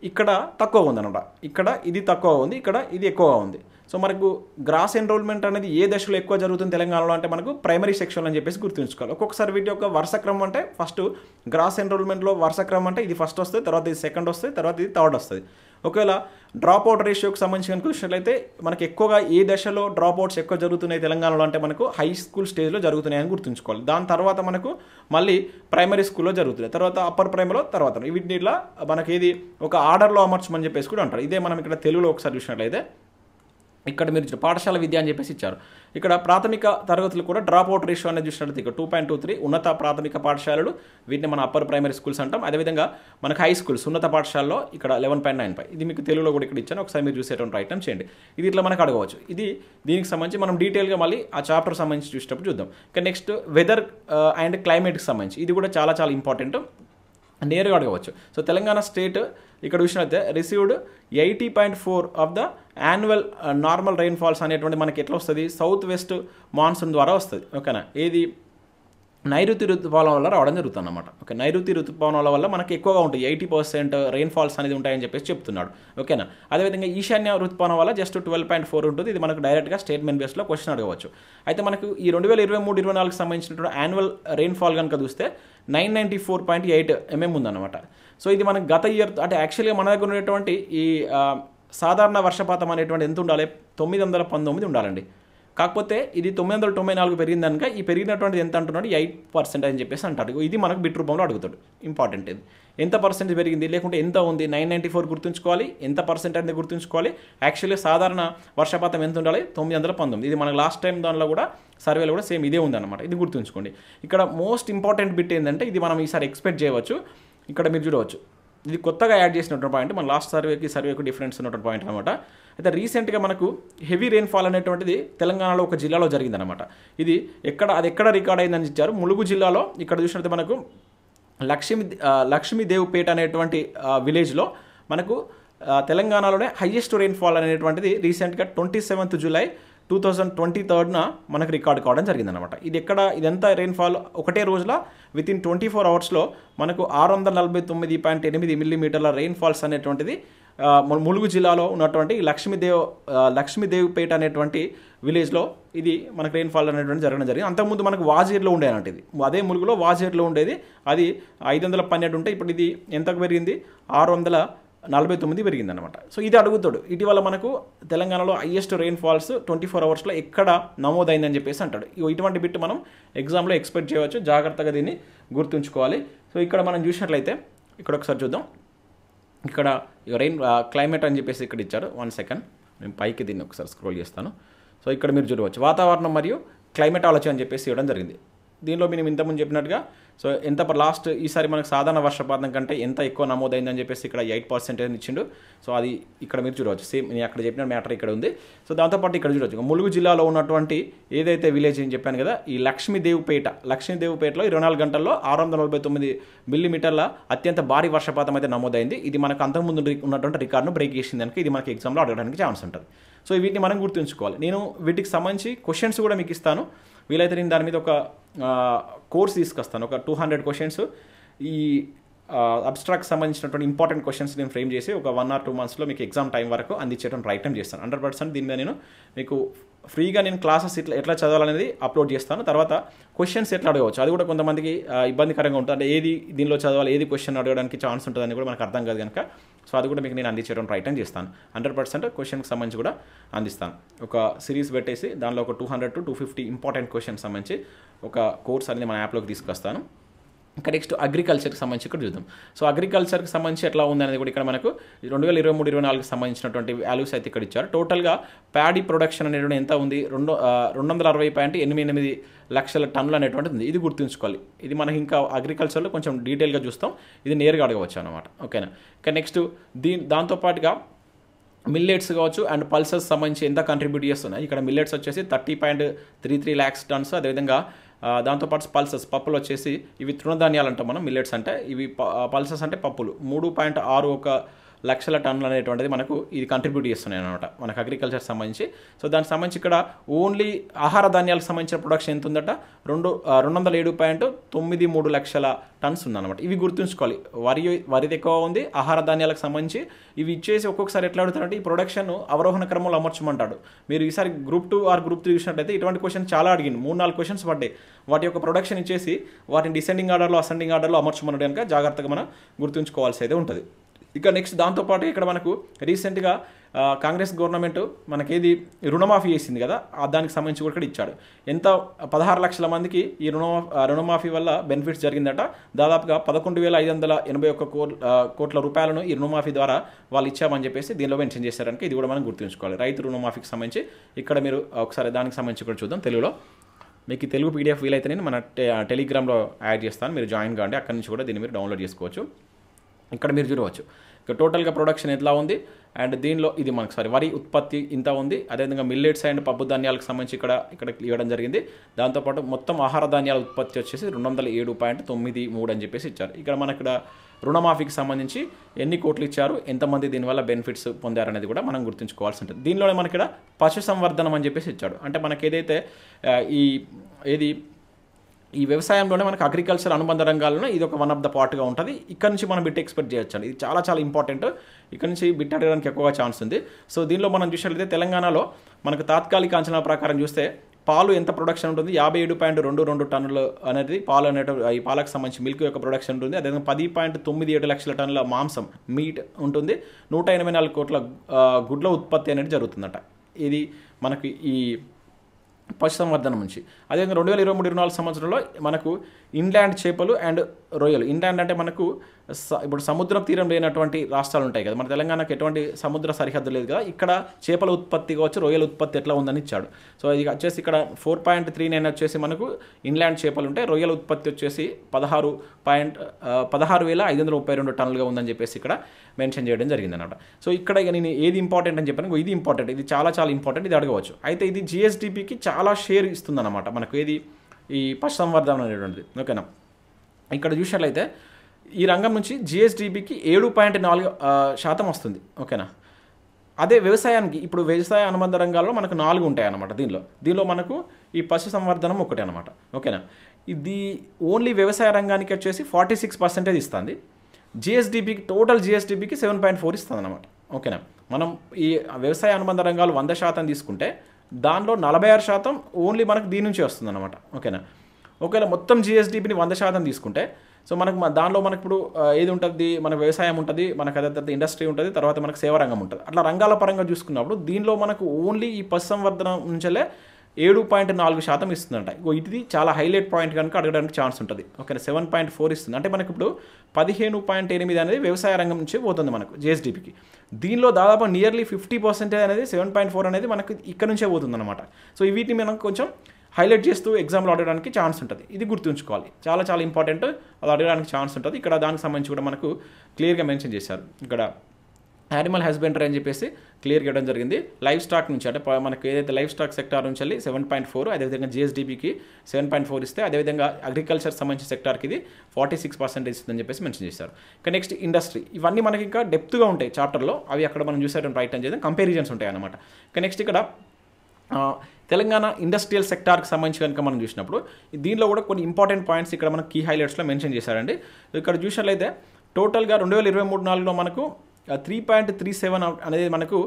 ఇక్కడ తక్కువ ఉందన్నమాట. ఇక్కడ ఇది తక్కువ ఉంది, ఇక్కడ ఇది ఎక్కువ ఉంది. సో మనకు గ్రాస్ ఎన్రోల్మెంట్ అనేది ఏ దశలో ఎక్కువ జరుగుతుంది తెలంగాణలో అంటే మనకు ప్రైమరీ సెక్షన్లో అని చెప్పేసి గుర్తుంచుకోవాలి. ఒక్కొక్కసారి వీటి యొక్క వరుస క్రమం అంటే ఫస్ట్ గ్రాస్ ఎన్రోల్మెంట్లో వరుస క్రమం అంటే ఇది ఫస్ట్ వస్తుంది, తర్వాత ఇది సెకండ్ వస్తుంది, తర్వాత ఇది థర్డ్ వస్తుంది. ఒకవేళ డ్రాప్ అవుట్ రేషియోకి సంబంధించి కనుక చూసినట్లయితే మనకి ఎక్కువగా ఏ దశలో డ్రాప్ అవుట్స్ ఎక్కువ జరుగుతున్నాయి తెలంగాణలో అంటే మనకు హై స్కూల్ స్టేజ్లో జరుగుతున్నాయని గుర్తుంచుకోవాలి. దాని తర్వాత మనకు మళ్ళీ ప్రైమరీ స్కూల్లో జరుగుతున్నాయి, తర్వాత అప్పర్ ప్రైమరీలో, తర్వాత వీటిని ఇట్లా మనకి ఏది ఒక ఆర్డర్లో అమర్చమని చెప్పేసి కూడా అంటారు. ఇదే మనం ఇక్కడ తెలుగులో ఒకసారి చూసినట్లయితే ఇక్కడ మీరు పాఠశాల విద్య అని చెప్పేసి ఇచ్చారు. ఇక్కడ ప్రాథమిక తరగతులు కూడా డ్రాప్ అవుట్ రేషియో అనేది చూసినట్లయితే ఇక్కడ 2.23 ఉన్నత ప్రాథమిక పాఠశాలలు, వీటిని మన అప్పర్ ప్రైమరీ స్కూల్స్ అంటాం. అదేవిధంగా మనకు హై స్కూల్స్ ఉన్నత పాఠశాలలో ఇక్కడ 11.95. ఇది మీకు తెలుగులో కూడా ఇక్కడ ఇచ్చాను, ఒకసారి మీరు చూసేటువంటి ప్రయత్నం చేయండి. ఇది ఇట్లా మనకు అడగవచ్చు. ఇది దీనికి సంబంధించి మనం డీటెయిల్గా మళ్ళీ ఆ చాప్టర్ సంబంధించి చూసేటప్పుడు చూద్దాం. ఇక నెక్స్ట్ వెదర్ అండ్ క్లైమేట్కి సంబంధించి ఇది కూడా చాలా చాలా ఇంపార్టెంట్, నేరుగా అడగవచ్చు. సో తెలంగాణ స్టేట్ ఇక్కడ చూసినట్లయితే received 80.4 of the annual normal rainfalls అనేటువంటి మనకి ఎట్లా వస్తుంది? సౌత్ వెస్ట్ మాన్సూన్ ద్వారా వస్తుంది. ఓకేనా? ఏది నైరుతి ఋతుపవనాల వల్ల రావడం జరుగుతుంది అన్నమాట. ఓకే, నైరుతి ఋతుపవనాల వల్ల మనకి ఎక్కువగా ఉంటాయి, 80% రెయిన్ఫాల్స్ అనేది ఉంటాయని చెప్పేసి చెప్తున్నాడు. ఓకేనా? అదేవిధంగా ఈశాన్య ఋతుపవనం వల్ల జస్ట్ 12.4 ఉంటుంది. ఇది మనకు డైరెక్ట్గా స్టేట్మెంట్ బేస్లో క్వశ్చన్ అడగవచ్చు. అయితే మనకు ఈ 2023-24కి సంబంధించినటువంటి యాన్యువల్ రెయిన్ఫాల్ కనుక చూస్తే 994.8 mm ఉందన్నమాట. సో ఇది మనకు గత ఇయర్ అంటే యాక్చువల్గా మన దగ్గర ఉన్నటువంటి ఈ సాధారణ వర్షపాతం అనేటువంటి ఎంత ఉండాలి? 919 ఉండాలండి. కాకపోతే ఇది 994 పెరిగింది కనుక ఈ పెరిగినటువంటి ఎంత అంటున్నాడు? 8% అని చెప్పేసి అంటాడు. ఇది మనకు బిట్ రూపంలో అడుగుతాడు. ఇంపార్టెంట్ ఇది. ఎంత పర్సెంటేజ్ పెరిగింది లేకుంటే ఎంత ఉంది? 994 గుర్తుంచుకోవాలి, ఎంత పర్సెంట్ అనేది గుర్తుంచుకోవాలి. యాక్చువల్లీ సాధారణ వర్షపాతం ఎంత ఉండాలి? 919. ఇది మనకు లాస్ట్ టైం దానిలో కూడా సర్వేలో కూడా సేమ్ ఇదే ఉందన్నమాట. ఇది గుర్తుంచుకోండి. ఇక్కడ మోస్ట్ ఇంపార్టెంట్ బిట్ ఏంటంటే ఇది మనం ఈసారి ఎక్స్పెక్ట్ చేయవచ్చు. ఇక్కడ మీరు చూడవచ్చు, ఇది కొత్తగా యాడ్ చేసినటువంటి పాయింట్, మన లాస్ట్ సర్వేకి డిఫరెన్స్ ఉన్నటువంటి పాయింట్ అనమాట. అయితే రీసెంట్గా మనకు హెవీ రెయిన్ఫాల్ అనేటువంటిది తెలంగాణలో ఒక జిల్లాలో జరిగిందనమాట. ఇది అది ఎక్కడ రికార్డ్ అయిందని ఇచ్చారు? ములుగు జిల్లాలో. ఇక్కడ చూసినట్టు మనకు లక్ష్మీదేవిపేట అనేటువంటి విలేజ్లో మనకు తెలంగాణలోనే హయ్యెస్ట్ రెయిన్ఫాల్ అనేటువంటిది రీసెంట్గా 27th July 2023 మనకు రికార్డ్ కావడం జరిగిందనమాట. ఇదంతా రెయిన్ఫాల్ ఒకటే రోజులో వితిన్ 24 అవర్స్లో మనకు 649.8 మిల్లీమీటర్ల రెయిన్ఫాల్స్ అనేటువంటిది ములుగు జిల్లాలో ఉన్నటువంటి లక్ష్మీదేవిపేట అనేటువంటి విలేజ్లో ఇది మనకు రెయిన్ఫాల్ అనేటువంటి జరగడం జరిగింది. అంతకుముందు మనకు వాజేర్లో ఉండేది, ఇది అదే ములుగులో వాజేర్లో ఉండేది. అది 512 ఉంటే ఇప్పుడు ఇది ఎంతకు పెరిగింది? 649 పెరిగిందనమాట. సో ఇది అడుగుతాడు. ఇటీవల మనకు తెలంగాణలో హైయెస్ట్ రెయిన్ఫాల్స్ 24 అవర్స్లో ఎక్కడ నమోదైందని చెప్పేసి అంటాడు. ఇటువంటి బిట్ మనం ఎగ్జామ్లో ఎక్స్పెక్ట్ చేయవచ్చు. జాగ్రత్తగా దీన్ని గుర్తుంచుకోవాలి. సో ఇక్కడ మనం చూసినట్లయితే ఇక్కడ ఒకసారి చూద్దాం. ఇక్కడ క్లైమేట్ అని చెప్పేసి ఇక్కడ ఇచ్చారు. 1 సెకండ్, నేను పైకి దీన్ని ఒకసారి స్క్రోల్ చేస్తాను. సో ఇక్కడ మీరు చూడవచ్చు వాతావరణం మరియు క్లైమేటాలజీ అని చెప్పేసి ఇవ్వడం జరిగింది. దీనిలో మేము ఇంతకుముందు చెప్పినట్టుగా సో ఎంత లాస్ట్ ఈసారి మనకు సాధారణ వర్షపాతం కంటే ఎంత ఎక్కువ నమోదైందని చెప్పేసి ఇక్కడ 8% ఇచ్చిండు. సో అది ఇక్కడ మీరు చూడవచ్చు. సేమ్ నేను అక్కడ చెప్పిన మ్యాటర్ ఇక్కడ ఉంది. సో దాంతోపాటు ఇక్కడ చూడవచ్చు ములుగు జిల్లాలో ఉన్నటువంటి ఏదైతే విలేజ్ అని చెప్పాను కదా, ఈ లక్ష్మీదేవిపేటలో 24 గంటల్లో 649 మిల్లీమీటర్ల అత్యంత భారీ వర్షపాతం అయితే నమోదైంది. ఇది మనకు అంతకుముందు ఉన్నటువంటి రికార్డును బ్రేక్ చేసింది కనుక ఇది మనకి ఎగ్జామ్లో అడగడానికి ఛాన్స్ ఉంటుంది. సో వీటిని మనం గుర్తుంచుకోవాలి. నేను వీటికి సంబంధించి క్వశ్చన్స్ కూడా మీకు ఇస్తాను. వీలైతే నేను దాని మీద ఒక కోర్స్ తీసుకొస్తాను. ఒక 200 క్వశ్చన్స్ ఈ అబ్స్ట్రాక్ట్ సంబంధించినటువంటి ఇంపార్టెంట్ క్వశ్చన్స్ నేను ఫ్రేమ్ చేసి ఒక 1 or 2 monthsలో మీకు ఎగ్జామ్ టైం వరకు అందించేటువంటి ప్రయత్నం చేస్తాను. 100% దీని మీద నేను మీకు ఫ్రీగా నేను క్లాసెస్ ఎట్లా చదవాలనేది అప్లోడ్ చేస్తాను. తర్వాత క్వశ్చన్స్ ఎట్లా అడగవచ్చు అది కూడా కొంతమందికి ఇబ్బందికరంగా ఉంటుంది. అంటే ఏది దీనిలో చదవాలి, ఏది క్వశ్చన్ అడగడానికి ఛాన్స్ ఉంటుందని కూడా మనకు అర్థం కాదు కనుక సో అది కూడా మీకు నేను అందించేటువంటి ప్రయత్నం చేస్తాను. 100% క్వశ్చన్కి సంబంధించి కూడా అందిస్తాను. ఒక సిరీస్ పెట్టేసి దానిలో ఒక 200 to 250 ఇంపార్టెంట్ క్వశ్చన్స్ సంబంధించి ఒక కోర్స్ అనేది మన యాప్లోకి తీసుకొస్తాను. ఇంకా నెక్స్ట్ అగ్రికల్చర్కి సంబంధించి ఇక్కడ చూద్దాం. సో అగ్రికల్చర్కి సంబంధించి ఎట్లా ఉంది అనేది కూడా ఇక్కడ మనకు 2023-24కి సంబంధించినటువంటి వాల్యూస్ అయితే ఇక్కడ ఇచ్చారు. టోటల్గా ప్యాడీ ప్రొడక్షన్ అనేటువంటి ఎంత ఉంది, 260.88 లక్షల టన్నులు అనేటువంటిది ఉంది. ఇది గుర్తుంచుకోవాలి. ఇది మనకి ఇంకా అగ్రికల్చర్లో కొంచెం డీటెయిల్గా చూస్తాం, ఇది నేరుగా అడగవచ్చు అనమాట. ఓకేనా. ఇంకా నెక్స్ట్ దాంతోపాటుగా మిల్లెట్స్ కావచ్చు అండ్ పల్సెస్ సంబంధించి ఎంత కంట్రిబ్యూట్ చేస్తున్నాయి. ఇక్కడ మిల్లెట్స్ వచ్చేసి 30.33 lakhs టన్స్. అదేవిధంగా దాంతోపాటు పల్సెస్ పప్పులు వచ్చేసి ఇవి తృణధాన్యాలు అంటాం మనం. మిల్లెట్స్ అంటే ఇవి, పల్సెస్ అంటే పప్పులు 3.61 లక్షల టన్నులు అనేటువంటిది మనకు ఇది కంట్రిబ్యూట్ చేస్తున్నాయి అనమాట మనకు అగ్రికల్చర్ సంబంధించి. సో దానికి సంబంధించి ఇక్కడ ఓన్లీ ఆహార ధాన్యాలకు సంబంధించిన ప్రొడక్షన్ ఎంత ఉందట, 207.93 లక్షల టన్స్ ఉందన్నమాట. ఇవి గుర్తుంచుకోవాలి. వరిది ఎక్కువ ఉంది, ఆహార ధాన్యాలకు సంబంధించి ఇవి ఇచ్చేసి ఒక్కొక్కసారి ఎట్లా అడుగుతారంటే ఈ ప్రొడక్షన్ అవరోహణ క్రమంలో అమర్చమంటాడు. మీరు ఈసారి గ్రూప్ 2 ఆర్ గ్రూప్ 3 చూసినట్టయితే ఇటువంటి క్వశ్చన్ చాలా అడిగింది. 3-4 క్వశ్చన్స్ పడ్డాయి. వాటి యొక్క ప్రొడక్షన్ ఇచ్చేసి వాటిని డిసెండింగ్ ఆర్డర్లో అసెండింగ్ ఆర్డర్లో అమర్చమన్నాడు కనుక జాగ్రత్తగా మనం గుర్తుంచుకోవాల్సి అయితే ఉంటుంది. ఇక నెక్స్ట్ దాంతోపాటు ఇక్కడ మనకు రీసెంట్గా కాంగ్రెస్ గవర్నమెంట్ మనకేది రుణమాఫీ చేసింది కదా, దానికి సంబంధించి కూడా ఇక్కడ ఇచ్చాడు. ఎంత 16 లక్షల మందికి ఈ రుణమాఫీ వల్ల బెనిఫిట్స్ జరిగిందట. దాదాపుగా 11,581 కోట్ల రూపాయలను ఈ రుణమాఫీ ద్వారా వాళ్ళు ఇచ్చామని చెప్పేసి దీనిలో మెన్షన్ చేశారనుక ఇది కూడా మనం గుర్తుంచుకోవాలి. రైతు రుణమాఫీకి సంబంధించి ఇక్కడ మీరు ఒకసారి దానికి సంబంధించి కూడా చూద్దాం తెలుగులో. మీకు ఈ తెలుగు PDF వీలైతే నేను మన టెలిగ్రామ్లో యాడ్ చేస్తాను, మీరు జాయిన్ కాండి. అక్కడి నుంచి కూడా దీన్ని మీరు డౌన్లోడ్ చేసుకోవచ్చు. ఇక్కడ మీరు చూడవచ్చు ఇక టోటల్గా ప్రొడక్షన్ ఎట్లా ఉంది అండ్ దీనిలో ఇది మనకు వరి ఉత్పత్తి ఇంత ఉంది. అదేవిధంగా మిల్లెట్స్ అండ్ పప్పు ధాన్యాలకు సంబంధించి ఇక్కడ ఇవ్వడం జరిగింది. దాంతోపాటు మొత్తం ఆహార ధాన్యాల ఉత్పత్తి వచ్చేసి 207.93 అని చెప్పేసి ఇచ్చారు. ఇక్కడ మనకి రుణమాఫీకి సంబంధించి ఎన్ని కోట్లు ఇచ్చారు, ఎంతమంది దీనివల్ల బెనిఫిట్స్ పొందారనేది కూడా మనం గుర్తుంచుకోవాల్సి ఉంటుంది. దీనిలోనే మనకి ఇక్కడ పశు సంవర్ధనం అని చెప్పేసి ఇచ్చాడు. అంటే మనకి ఏదైతే ఈ వ్యవసాయంలోనే మనకు అగ్రికల్చర్ అనుబంధ రంగాల్లో ఇది ఒక వన్ ఆఫ్ ద పార్ట్గా ఉంటుంది. ఇక్కడ నుంచి మనం బిట్ ఎక్స్పెక్ట్ చేయొచ్చు. ఇది చాలా చాలా ఇంపార్టెంట్. ఇక్కడ నుంచి బిట్ అడగడానికి ఎక్కువగా ఛాన్స్ ఉంది. సో దీనిలో మనం చూసినట్లయితే తెలంగాణలో మనకు తాత్కాలిక అంచనా ప్రకారం చూస్తే పాలు ఎంత ప్రొడక్షన్ ఉంటుంది, 57.22 టన్నులు అనేది పాలు ఈ పాలకు సంబంధించి మిల్క్ యొక్క ప్రొడక్షన్ ఉంటుంది. అదేవిధంగా 10.97 లక్షల టన్నుల మాంసం మీట్ ఉంటుంది. 184 కోట్ల గుడ్ల ఉత్పత్తి అనేది జరుగుతుందట. ఇది మనకి ఈ పశుసంవర్ధనం నుంచి. అదేవిధంగా 2023-24 సంవత్సరంలో మనకు ఇన్లాండ్ చేపలు అండ్ రొయ్యలు. ఇన్లాండ్ అంటే మనకు ఇప్పుడు సముద్రం తీరం లేనటువంటి రాష్ట్రాలు ఉంటాయి కదా, మన తెలంగాణకు ఎటువంటి సముద్ర సరిహద్దు లేదు కదా, ఇక్కడ చేపల ఉత్పత్తి కావచ్చు, రొయ్యల ఉత్పత్తి ఎట్లా ఉందని ఇచ్చాడు. సో ఇది వచ్చేసి ఇక్కడ 4.39 వచ్చేసి మనకు ఇన్లాండ్ చేపలు ఉంటాయి. రొయ్యల ఉత్పత్తి వచ్చేసి 16,532 టన్నులుగా ఉందని చెప్పేసి ఇక్కడ మెన్షన్ చేయడం జరిగింది అన్నమాట. సో ఇక్కడ ఇక నేను ఏది ఇంపార్టెంట్ అని చెప్పాను, ఇది ఇంపార్టెంట్, ఇది చాలా చాలా ఇంపార్టెంట్, ఇది అడగవచ్చు. అయితే ఇది GSDPకి చాలా షేర్ ఇస్తుందన్నమాట మనకు, ఏది ఈ పశు సంవర్ధనం అనేటువంటిది. ఓకేనా. ఇక్కడ చూసినట్లయితే ఈ రంగం నుంచి GSDPకి 7.4% వస్తుంది. ఓకేనా. అదే వ్యవసాయానికి ఇప్పుడు వ్యవసాయ అనుబంధ రంగాల్లో మనకు 4 ఉంటాయి అన్నమాట. దీనిలో మనకు ఈ పశు సంవర్ధనం ఒకటే అనమాట. ఓకేనా. ఇది ఓన్లీ వ్యవసాయ రంగానికి వచ్చేసి 46% ఇస్తుంది. GSDPకి టోటల్ GSDPకి 7.4 ఇస్తుంది అనమాట. ఓకేనా. మనం ఈ వ్యవసాయ అనుబంధ రంగాలు 100% తీసుకుంటే దానిలో 46% ఓన్లీ మనకు దీని నుంచే వస్తుంది అనమాట. ఓకేనా. ఒకవేళ మొత్తం GSDPని 100% తీసుకుంటే సో మనకు దానిలో మనకు ఇప్పుడు ఏది ఉంటుంది, మన వ్యవసాయం ఉంటుంది, మనకు అదే తర్వాత ఇండస్ట్రీ ఉంటుంది, తర్వాత మనకు సేవా రంగం ఉంటుంది. అట్లా రంగాల పరంగా చూసుకున్నప్పుడు దీనిలో మనకు ఓన్లీ ఈ పశు సంవర్ధనం నుంచే 7.4% ఇస్తుందంట. ఇది చాలా హైలైట్ పాయింట్ కనుక అడగడానికి ఛాన్స్ ఉంటుంది. ఓకే. 7.4 ఇస్తుంది అంటే మనకి ఇప్పుడు 15.8 అనేది వ్యవసాయ రంగం నుంచి పోతుంది మనకు GSDPకి. దీనిలో దాదాపు నియర్లీ 50% అనేది 7.4 అనేది మనకు ఇక్కడ నుంచే పోతుంది అనమాట. సో వీటిని మనం కొంచెం హైలైట్ చేస్తూ ఎగ్జామ్లో అడగడానికి ఛాన్స్ ఉంటుంది. ఇది గుర్తుంచుకోవాలి, చాలా చాలా ఇంపార్టెంట్, అది అడగడానికి ఛాన్స్ ఉంటుంది. ఇక్కడ దానికి సంబంధించి కూడా మనకు క్లియర్గా మెన్షన్ చేశారు. ఇక్కడ యానిమల్ హస్బెండరీ అని చెప్పేసి క్లియర్గా ఇవ్వడం జరిగింది. లైఫ్ స్టాక్ నుంచి అంటే మనకు ఏదైతే లైఫ్ స్టాక్ సెక్టార్ నుంచి వెళ్ళి 7.4, అదేవిధంగా GSDPకి 7.4 ఇస్తే, అదేవిధంగా అగ్రికల్చర్ సంబంధించిన సెక్టార్కి ఇది 46% ఇస్తుందని చెప్పేసి మెన్షన్ చేశారు. ఇక నెక్స్ట్ ఇండస్ట్రీ, ఇవన్నీ మనకి ఇంకా డెప్త్గా ఉంటాయి చాప్టర్లో, అవి అక్కడ మనం చూసేటువంటి రైట్ అని చేద్దాం, కంపారిజన్స్ ఉంటాయి అన్నమాట. ఇక నెక్స్ట్ ఇక్కడ తెలంగాణ ఇండస్ట్రియల్ సెక్టార్కి సంబంధించి కనుక మనం చూసినప్పుడు దీనిలో కూడా కొన్ని ఇంపార్టెంట్ పాయింట్స్ ఇక్కడ మనకు కీ హైలైట్స్లో మెన్షన్ చేశారండి. ఇక్కడ చూసినట్లయితే టోటల్గా 2023-24లో మనకు 3.37 అనేది మనకు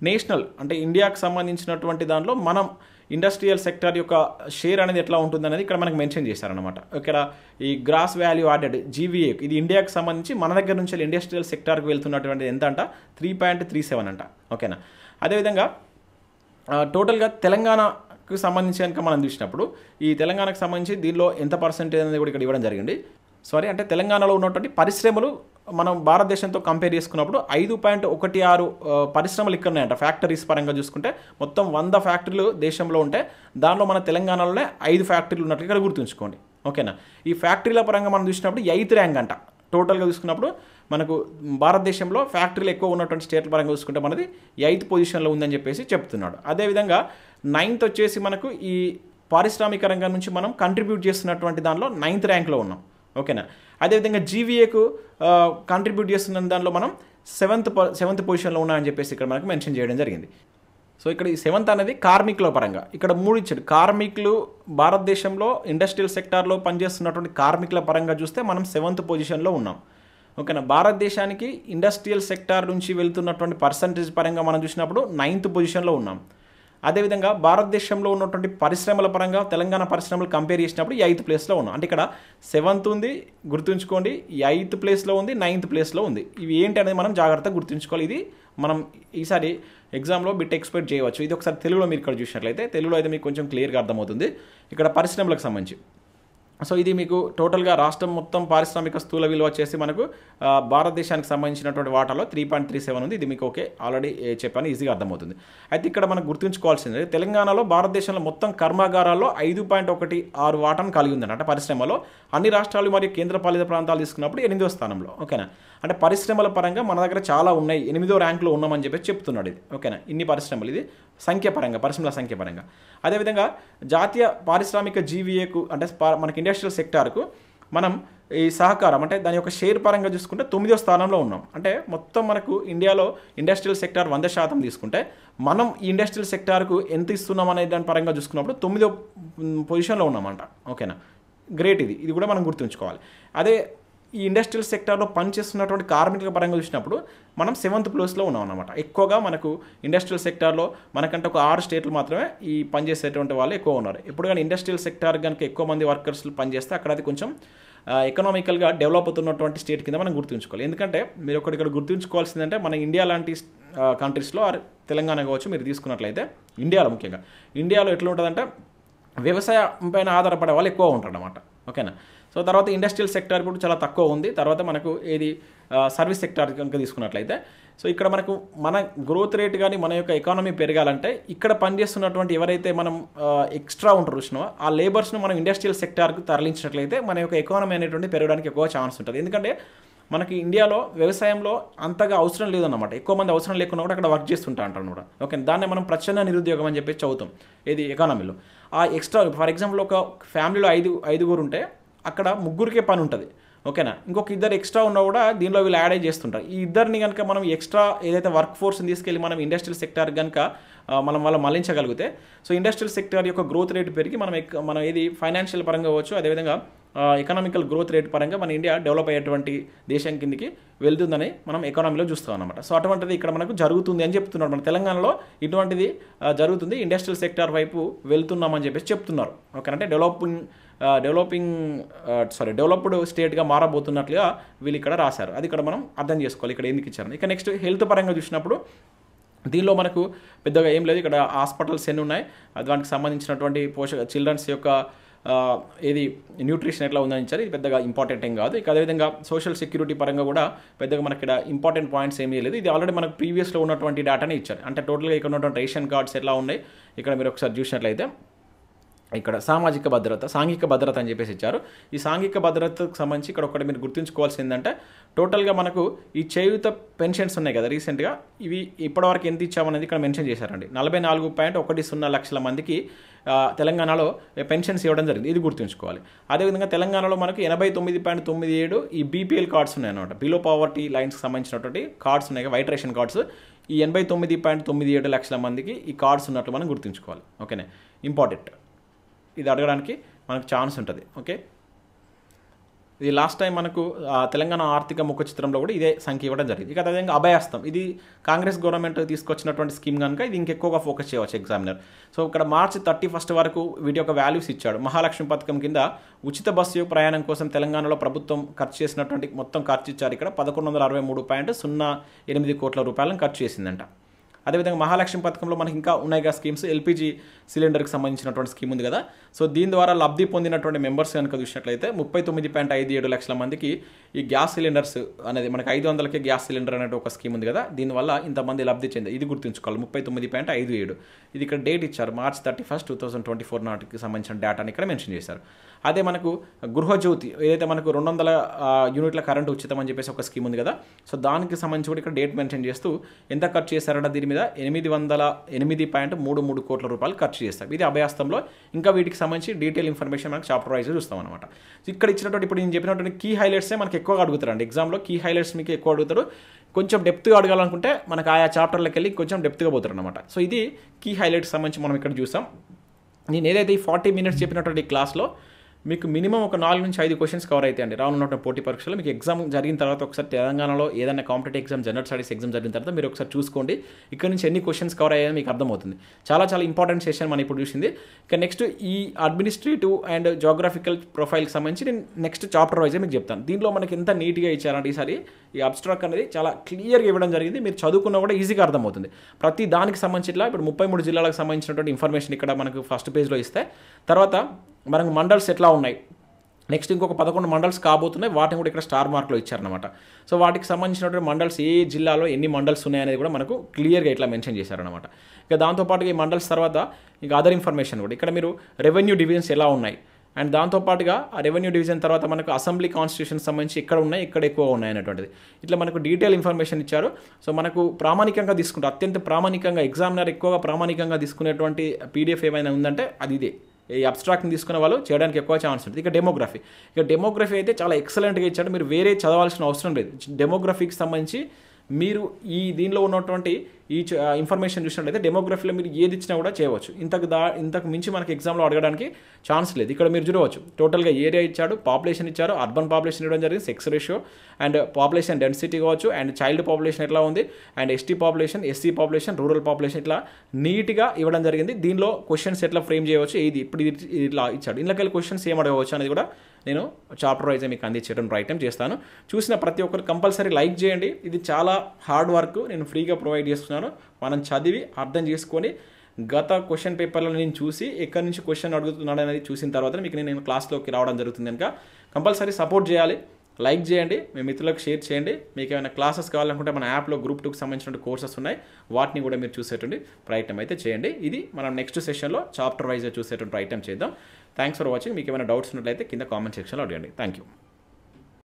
నేషనల్ అంటే ఇండియాకు సంబంధించినటువంటి దాంట్లో మనం ఇండస్ట్రియల్ సెక్టర్ యొక్క షేర్ అనేది ఎట్లా ఉంటుంది అనేది ఇక్కడ మనకు మెన్షన్ చేశారనమాట. ఇక్కడ ఈ గ్రాస్ వాల్యూ యాడెడ్ జీవీఏ ఇది ఇండియాకు సంబంధించి మన దగ్గర నుంచి ఇండస్ట్రియల్ సెక్టార్కి వెళ్తున్నటువంటి ఎంత అంట 3.37 అంట. ఓకేనా. అదేవిధంగా టోటల్గా తెలంగాణకు సంబంధించి కనుక మనం చూసినప్పుడు ఈ తెలంగాణకు సంబంధించి దీనిలో ఎంత పర్సెంటేజ్ అనేది కూడా ఇక్కడ ఇవ్వడం జరిగింది. అంటే తెలంగాణలో ఉన్నటువంటి పరిశ్రమలు మనం భారతదేశంతో కంపేర్ చేసుకున్నప్పుడు 5.16 పరిశ్రమలు ఇక్కడ ఉన్నాయంట. ఫ్యాక్టరీస్ పరంగా చూసుకుంటే మొత్తం 100 ఫ్యాక్టరీలు దేశంలో ఉంటే దానిలో మన తెలంగాణలోనే 5 ఫ్యాక్టరీలు ఉన్నట్లు ఇక్కడ గుర్తుంచుకోండి. ఓకేనా. ఈ ఫ్యాక్టరీల పరంగా మనం చూసినప్పుడు 8th ర్యాంక్ అంట. టోటల్గా చూసుకున్నప్పుడు మనకు భారతదేశంలో ఫ్యాక్టరీలు ఎక్కువ ఉన్నటువంటి స్టేట్ల పరంగా చూసుకుంటే మనది 8th పొజిషన్లో ఉందని చెప్పేసి చెప్తున్నాడు. అదేవిధంగా 9th వచ్చేసి మనకు ఈ పారిశ్రామిక రంగం నుంచి మనం కంట్రిబ్యూట్ చేస్తున్నటువంటి దానిలో 9th ర్యాంక్లో ఉన్నాం. ఓకేనా. అదేవిధంగా జీవీఏకు కంట్రిబ్యూట్ చేస్తున్న దానిలో మనం 7th పొజిషన్లో ఉన్నామని చెప్పేసి ఇక్కడ మనకు మెన్షన్ చేయడం జరిగింది. సో ఇక్కడ ఈ 7th అనేది కార్మికుల పరంగా ఇక్కడ 3 ఇచ్చాడు. కార్మికులు భారతదేశంలో ఇండస్ట్రియల్ సెక్టార్లో పనిచేస్తున్నటువంటి కార్మికుల పరంగా చూస్తే మనం 7th పొజిషన్లో ఉన్నాం. ఓకేనా. భారతదేశానికి ఇండస్ట్రియల్ సెక్టార్ నుంచి వెళ్తున్నటువంటి పర్సంటేజ్ పరంగా మనం చూసినప్పుడు 9th పొజిషన్లో ఉన్నాం. అదేవిధంగా భారతదేశంలో ఉన్నటువంటి పరిశ్రమల పరంగా తెలంగాణ పరిశ్రమలు కంపేర్ చేసినప్పుడు 8th ప్లేస్లో ఉన్నాం. అంటే ఇక్కడ 7th ఉంది గుర్తుంచుకోండి, 8th ప్లేస్లో ఉంది, 9th ప్లేస్లో ఉంది. ఇవి ఏంటి అనేది మనం జాగ్రత్తగా గుర్తుంచుకోవాలి. ఇది మనం ఈసారి ఎగ్జామ్లో బిట్ ఎక్స్పెక్ట్ చేయవచ్చు. ఇది ఒకసారి తెలుగులో మీరు ఇక్కడ చూసినట్లయితే తెలుగులో అయితే మీకు కొంచెం క్లియర్గా అర్థమవుతుంది ఇక్కడ పరిశ్రమలకు సంబంధించి. సో ఇది మీకు టోటల్గా రాష్ట్రం మొత్తం పారిశ్రామిక స్థూల విలువ వచ్చేసి మనకు భారతదేశానికి సంబంధించినటువంటి వాటాలో 3.37 ఉంది. ఇది మీకు ఓకే ఆల్రెడీ చెప్పాను, ఈజీగా అర్థమవుతుంది. అయితే ఇక్కడ మనం గుర్తుంచుకోవాల్సింది తెలంగాణలో భారతదేశంలో మొత్తం కర్మాగారాల్లో 5.16 వాటాను కలిగి ఉందండి. అంటే పరిశ్రమలో అన్ని రాష్ట్రాలు మరియు కేంద్రపాలిత ప్రాంతాలు తీసుకున్నప్పుడు 8వ స్థానంలో. ఓకేనా. అంటే పరిశ్రమల పరంగా మన దగ్గర చాలా ఉన్నాయి, 8వ ర్యాంకులో ఉన్నామని చెప్పేసి చెప్తున్నాడు ఇది. ఓకేనా. ఇన్ని పరిశ్రమలు ఇది సంఖ్యపరంగా పరిశ్రమల సంఖ్యపరంగా. అదేవిధంగా జాతీయ పారిశ్రామిక జీవీఏకు అంటే మనకి ఇండస్ట్రియల్ సెక్టార్కు మనం ఈ సహకారం అంటే దాని యొక్క షేర్ పరంగా చూసుకుంటే 9వ స్థానంలో ఉన్నాం. అంటే మొత్తం మనకు ఇండియాలో ఇండస్ట్రియల్ సెక్టార్ 100% తీసుకుంటే మనం ఈ ఇండస్ట్రియల్ సెక్టార్కు ఎంత ఇస్తున్నాం అనే దాని పరంగా చూసుకున్నప్పుడు 9వ పొజిషన్లో ఉన్నామంట. ఓకేనా. గ్రేట్. ఇది కూడా మనం గుర్తుంచుకోవాలి. అదే ఈ ఇండస్ట్రియల్ సెక్టార్లో పనిచేస్తున్నటువంటి కార్మికుల పరంగా చూసినప్పుడు మనం 7th ప్లేస్లో ఉన్నాం అన్నమాట. ఎక్కువగా మనకు ఇండస్ట్రియల్ సెక్టార్లో మనకంటే ఒక 6 స్టేట్లు మాత్రమే ఈ పనిచేసేటువంటి వాళ్ళు ఎక్కువ ఉన్నారు. ఎప్పుడు కానీ ఇండస్ట్రియల్ సెక్టార్ కనుక ఎక్కువ మంది వర్కర్స్లు పనిచేస్తే అక్కడ అది కొంచెం ఎకనామికల్గా డెవలప్ అవుతున్నటువంటి స్టేట్ కింద మనం గుర్తుంచుకోవాలి. ఎందుకంటే మీరు ఒకటి ఇక్కడ గుర్తుంచుకోవాల్సిందంటే మన ఇండియా లాంటి కంట్రీస్లో తెలంగాణ కావచ్చు మీరు తీసుకున్నట్లయితే ఇండియాలో ముఖ్యంగా ఇండియాలో ఎట్లా ఉంటుందంటే వ్యవసాయం పైన ఆధారపడే వాళ్ళు ఎక్కువ ఉంటారు అన్నమాట. ఓకేనా. సో తర్వాత ఇండస్ట్రియల్ సెక్టార్ కూడా చాలా తక్కువ ఉంది. తర్వాత మనకు ఏది సర్వీస్ సెక్టార్ కనుక తీసుకున్నట్లయితే సో ఇక్కడ మనకు మన గ్రోత్ రేట్ కానీ మన యొక్క ఎకానమీ పెరగాలంటే ఇక్కడ పనిచేస్తున్నటువంటి ఎవరైతే మనం ఎక్స్ట్రా ఉంటారు చూసినా ఆ లేబర్స్ను మనం ఇండస్ట్రియల్ సెక్టార్కు తరలించినట్లయితే మన యొక్క ఎకానమీ అనేటువంటి పెరగడానికి ఎక్కువ ఛాన్స్ ఉంటుంది. ఎందుకంటే మనకి ఇండియాలో వ్యవసాయంలో అంతగా అవసరం లేదన్నమాట. ఎక్కువ మంది అవసరం లేకుండా కూడా అక్కడ వర్క్ చేస్తుంటా అంటారు కూడా. ఓకే. దాన్ని మనం ప్రచ్ఛన్న నిరుద్యోగం అని చెప్పేసి చదువుతాం ఏది ఎకానమీలో. ఆ ఎక్స్ట్రా ఫర్ ఎగ్జాంపుల్ ఒక ఫ్యామిలీలో 5 ఉంటే అక్కడ 3కే పని ఉంటుంది. ఓకేనా. ఇంకొక 2 ఎక్స్ట్రా ఉన్నా కూడా దీనిలో వీళ్ళు యాడ్ చేస్తుంటారు. ఈ ఇద్దరిని కనుక మనం ఎక్స్ట్రా ఏదైతే వర్క్ ఫోర్స్ని తీసుకెళ్ళి మనం ఇండస్ట్రియల్ సెక్టార్ కనుక మనం వాళ్ళ మళ్లించగలిగితే సో ఇండస్ట్రియల్ సెక్టార్ యొక్క గ్రోత్ రేట్ పెరిగి మనం ఏది ఫైనాన్షియల్ పరంగా అవ్వచ్చు, అదేవిధంగా ఎకనామికల్ గ్రోత్ రేట్ పరంగా మన ఇండియా డెవలప్ అయ్యేటువంటి దేశం కిందికి వెళ్తుందని మనం ఎకానమీలో చూస్తాం అన్నమాట. సో అటువంటిది ఇక్కడ మనకు జరుగుతుంది అని చెప్తున్నారు. మన తెలంగాణలో ఇటువంటిది జరుగుతుంది, ఇండస్ట్రియల్ సెక్టార్ వైపు వెళ్తున్నామని చెప్పేసి చెప్తున్నారు. ఓకే. అంటే డెవలప్డ్ స్టేట్గా మారబోతున్నట్లుగా వీళ్ళు ఇక్కడ రాశారు. అది ఇక్కడ మనం అర్థం చేసుకోవాలి ఇక్కడ ఎందుకు ఇచ్చారు. ఇక నెక్స్ట్ హెల్త్ పరంగా చూసినప్పుడు దీనిలో మనకు పెద్దగా ఏం లేదు. ఇక్కడ హాస్పిటల్స్ ఎన్ని ఉన్నాయి, దానికి సంబంధించినటువంటి చిల్డ్రన్స్ యొక్క ఏది న్యూట్రిషన్ ఎట్లా ఉందని ఇచ్చారు. ఇది పెద్దగా ఇంపార్టెంట్ ఏం కాదు. ఇక అదేవిధంగా సోషల్ సెక్యూరిటీ పరంగా కూడా పెద్దగా మనకి ఇక్కడ ఇంపార్టెంట్ పాయింట్స్ ఏమీ లేదు. ఇది ఆల్రెడీ మనకు ప్రీవియస్లో ఉన్నటువంటి డేటానే ఇచ్చారు. అంటే టోటల్గా ఇక్కడ ఉన్నటువంటి రేషన్ కార్డ్స్ ఎట్లా ఉన్నాయి ఇక్కడ మీరు ఒకసారి చూసినట్లయితే ఇక్కడ సామాజిక భద్రత సాంఘిక భద్రత అని చెప్పేసి ఇచ్చారు. ఈ సాంఘిక భద్రతకు సంబంధించి ఇక్కడ ఒకటి మీరు గుర్తుంచుకోవాల్సింది ఏంటంటే టోటల్గా మనకు ఈ చేయూత పెన్షన్స్ ఉన్నాయి కదా రీసెంట్గా, ఇవి ఇప్పటివరకు ఎంత ఇచ్చామనేది ఇక్కడ మెన్షన్ చేశారండి. 44.10 లక్షల మందికి తెలంగాణలో పెన్షన్స్ ఇవ్వడం జరిగింది. ఇది గుర్తుంచుకోవాలి. అదేవిధంగా తెలంగాణలో మనకు 89.97 ఈ బీపీఎల్ కార్డ్స్ ఉన్నాయన్నమాట. బిలో పావర్టీ లైన్స్కి సంబంధించినటువంటి కార్డ్స్ ఉన్నాయి, వైట్ రేషన్ కార్డ్స్. ఈ 89.97 లక్షల మందికి ఈ కార్డ్స్ ఉన్నట్లు మనం గుర్తుంచుకోవాలి. ఓకేనే, ఇంపార్టెంట్. ఇది అడగడానికి మనకు ఛాన్స్ ఉంటుంది. ఓకే. ఇది లాస్ట్ టైం మనకు తెలంగాణ ఆర్థిక ముఖ చిత్రంలో కూడా ఇదే సంఖ్య ఇవ్వడం జరిగింది. ఇక అదేవిధంగా అభయహస్తం, ఇది కాంగ్రెస్ గవర్నమెంట్ తీసుకొచ్చినటువంటి స్కీమ్ కనుక ఇది ఇంకెక్కువగా ఫోకస్ చేయవచ్చు ఎగ్జామినర్. సో ఇక్కడ మార్చి 31 వరకు వీటి యొక్క వాల్యూస్ ఇచ్చాడు. మహాలక్ష్మి పథకం కింద ఉచిత బస్సు ప్రయాణం కోసం తెలంగాణలో ప్రభుత్వం ఖర్చు చేసినటువంటి మొత్తం ఖర్చు ఇచ్చారు. ఇక్కడ 1163.08 కోట్ల రూపాయలను ఖర్చు చేసిందంట. అదేవిధంగా మహాలక్ష్మి పథకంలో మనకి ఇంకా ఉన్నాయిగా స్కీమ్స్. ఎల్పిజి సిలిండర్కి సంబంధించినటువంటి స్కీమ్ ఉంది కదా. సో దీని ద్వారా లబ్ధి పొందినటువంటి మెంబర్స్ కనుక చూసినట్లయితే 39.57 లక్షల మందికి ఈ గ్యాస్ సిలిండర్స్ అనేది మనకి 500కే గ్యాస్ సిలిండర్ అనేది ఒక స్కీమ్ ఉంది కదా. దీనివల్ల ఇంతమంది లబ్ధి చెంది ఇది గుర్తుంచుకోవాలి. 39.57 ఇది ఇక్కడ డేట్ ఇచ్చారు. మార్చ్ 31, 2024 నాటికి సంబంధించిన డేటాని ఇక్కడ మెన్షన్ చేశారు. అదే మనకు గృహజ్యోతి ఏదైతే మనకు 200 యూనిట్ల కరెంటు ఉచితం అని చెప్పేసి ఒక స్కీమ్ ఉంది కదా. సో దానికి సంబంధించి కూడా ఇక్కడ డేట్ మెన్షన్ చేస్తూ ఎంత ఖర్చు చేశారట దీని మీద 808.33 కోట్ల రూపాయలు ఖర్చు చేస్తారు. ఇది అభయహస్తంలో. ఇంకా వీటికి సంబంధించి డీటెయిల్ ఇన్ఫర్మేషన్ మనకు చాప్టర్ వైజ్ చూస్తాం అనమాట. ఇక్కడ ఇచ్చినటువంటి ఇప్పుడు నేను చెప్పినటువంటి కీ హైలైట్సే మనకి ఎక్కువగా అడుగుతారండి ఎగ్జామ్లో. కీ హైలైట్స్ మీకు ఎక్కువ అడుగుతారు. కొంచెం డెప్త్గా అడగాలనుకుంటే మనకు ఆయా చాప్టర్లకు వెళ్ళి కొంచెం డెప్త్గా పోతారు అనమాట. సో ఇది కీ హైలైట్స్ సంబంధించి మనం ఇక్కడ చూస్తాం. నేను ఏదైతే ఈ 40 మినిట్స్ చెప్పినటువంటి క్లాస్లో మీకు మినిమం ఒక 4 నుంచి 5 క్వశ్చన్స్ కవర్ అవుతాయండి రానున్నటువంటి పోటీ పరీక్షలో. మీకు ఎగ్జామ్ జరిగిన తర్వాత ఒకసారి తెలంగాణలో ఏదైనా competitive exam, general studies exam జరిగిన తర్వాత మీరు ఒకసారి చూసుకోండి. ఇక్కడ నుంచి ఎన్ని క్వశ్చన్స్ కవర్ అయ్యాయో మీకు అర్థమవుతుంది. చాలా చాలా ఇంపార్టెంట్ సెషన్ మనం ఇప్పుడు చూసింది. ఇక నెక్స్ట్ ఈ అడ్మినిస్ట్రేటివ్ అండ్ జోగ్రఫికల్ ప్రొఫైల్కి సంబంధించి నేను నెక్స్ట్ చాప్టర్ వైజే మీకు చెప్తాను. దీనిలో మనకి ఎంత నీట్గా ఇచ్చారంటే ఈసారి ఈ అబ్స్ట్రాక్ట్ అనేది చాలా క్లియర్గా ఇవ్వడం జరిగింది. మీరు చదువుకున్నా కూడా ఈజీగా అర్థమవుతుంది. ప్రతి దానికి సంబంధించి ఇట్లా ఇప్పుడు 33 జిల్లాలకు సంబంధించినటువంటి ఇన్ఫర్మేషన్ ఇక్కడ మనకు ఫస్ట్ పేజ్లో ఇస్తే, తర్వాత మనకు మండల్స్ ఎట్లా ఉన్నాయి, నెక్స్ట్ ఇంకొక 11 మండల్స్ కాబోతున్నాయి. వాటిని కూడా ఇక్కడ స్టార్ మార్క్లో ఇచ్చారనమాట. సో వాటికి సంబంధించినటువంటి మండల్స్ ఏ జిల్లాలో ఎన్ని మండల్స్ ఉన్నాయనేది కూడా మనకు క్లియర్గా ఇట్లా మెన్షన్ చేశారనమాట. ఇక దాంతోపాటుగా ఈ మండల్స్ తర్వాత ఇంకా అదర్ ఇన్ఫర్మేషన్ కూడా ఇక్కడ మీరు రెవెన్యూ డివిజన్స్ ఎలా ఉన్నాయి, అండ్ దాంతోపాటుగా ఆ రెవెన్యూ డివిజన్ తర్వాత మనకు అసెంబ్లీ కాన్స్టిట్యూషన్ సంబంధించి ఎక్కడ ఉన్నాయి, ఎక్కడ ఎక్కువ ఉన్నాయి అనేటువంటిది ఇట్లా మనకు డీటెయిల్ ఇన్ఫర్మేషన్ ఇచ్చారు. సో మనకు ప్రామాణికంగా తీసుకుంటారు, అత్యంత ప్రామాణికంగా ఎగ్జామినర్ ఎక్కువగా ప్రామాణికంగా తీసుకునేటువంటి పీడిఎఫ్ ఏమైనా ఉందంటే అది ఇదే. ఈ అబ్స్ట్రాక్ట్ని తీసుకునే వాళ్ళు చేయడానికి ఎక్కువ ఛాన్స్ ఉంటుంది. ఇక డెమోగ్రఫీ అయితే చాలా ఎక్సలెంట్గా ఇచ్చాడు. మీరు వేరే చదవాల్సిన అవసరం లేదు. డెమోగ్రఫీకి సంబంధించి మీరు ఈ దీనిలో ఉన్నటువంటి ఈ ఇన్ఫర్మేషన్ చూసినట్లయితే డెమోగ్రఫీలో మీరు ఏది ఇచ్చినా కూడా చేయవచ్చు. ఇంతకు మించి మనకి ఎగ్జామ్లో అడగడానికి ఛాన్స్ లేదు. ఇక్కడ మీరు చూడవచ్చు టోటల్గా ఏరియా ఇచ్చాడు, పాపులేషన్ ఇచ్చారు, అర్బన్ పాపులేషన్ ఇవ్వడం జరిగింది, sex ratio and population density కావచ్చు, అండ్ చైల్డ్ పాపులేషన్ ఎట్లా ఉంది, and ST population, SC population, rural population ఇట్లా నీట్గా ఇవ్వడం జరిగింది. దీనిలో క్వశ్చన్స్ ఎట్లా ఫ్రేమ్ చేయవచ్చు, ఇప్పుడు ఇట్లా ఇచ్చాడు. ఇందులోకి క్వశ్చన్స్ ఏం అడగవచ్చు అనేది కూడా నేను చాప్టర్ వైజ్ మీకు అందించడం ప్రయత్నం చేస్తాను. చూసిన ప్రతి ఒక్కరు కంపల్సరీ లైక్ చేయండి. ఇది చాలా హార్డ్ వర్క్, నేను ఫ్రీగా ప్రొవైడ్ చేస్తున్నాను. మనం చదివి అర్థం చేసుకొని గత క్వశ్చన్ పేపర్లో నేను చూసి ఎక్కడి నుంచి క్వశ్చన్ అడుగుతున్నాడు అనేది చూసిన తర్వాత మీకు నేను క్లాస్లోకి రావడం జరుగుతుంది. కనుక కంపల్సరీ సపోర్ట్ చేయాలి, లైక్ చేయండి, మీ మిత్రులకు షేర్ చేయండి. మీకు ఏమైనా క్లాసెస్ కావాలనుకుంటే మన యాప్లో గ్రూప్ 2కి సంబంధించిన కోర్సెస్ ఉన్నాయి, వాటిని కూడా మీరు చూసేటువంటి ప్రయత్నం అయితే చేయండి. ఇది మనం నెక్స్ట్ సెషన్లో చాప్టర్ వైజ్గా చూసేటువంటి ప్రయత్నం చేద్దాం. Thanks for watching. మీకు ఏమైనా డౌట్స్ ఉన్నట్లయితే కింద కామెంట్ సెక్షన్లో అడగండి. Thank you.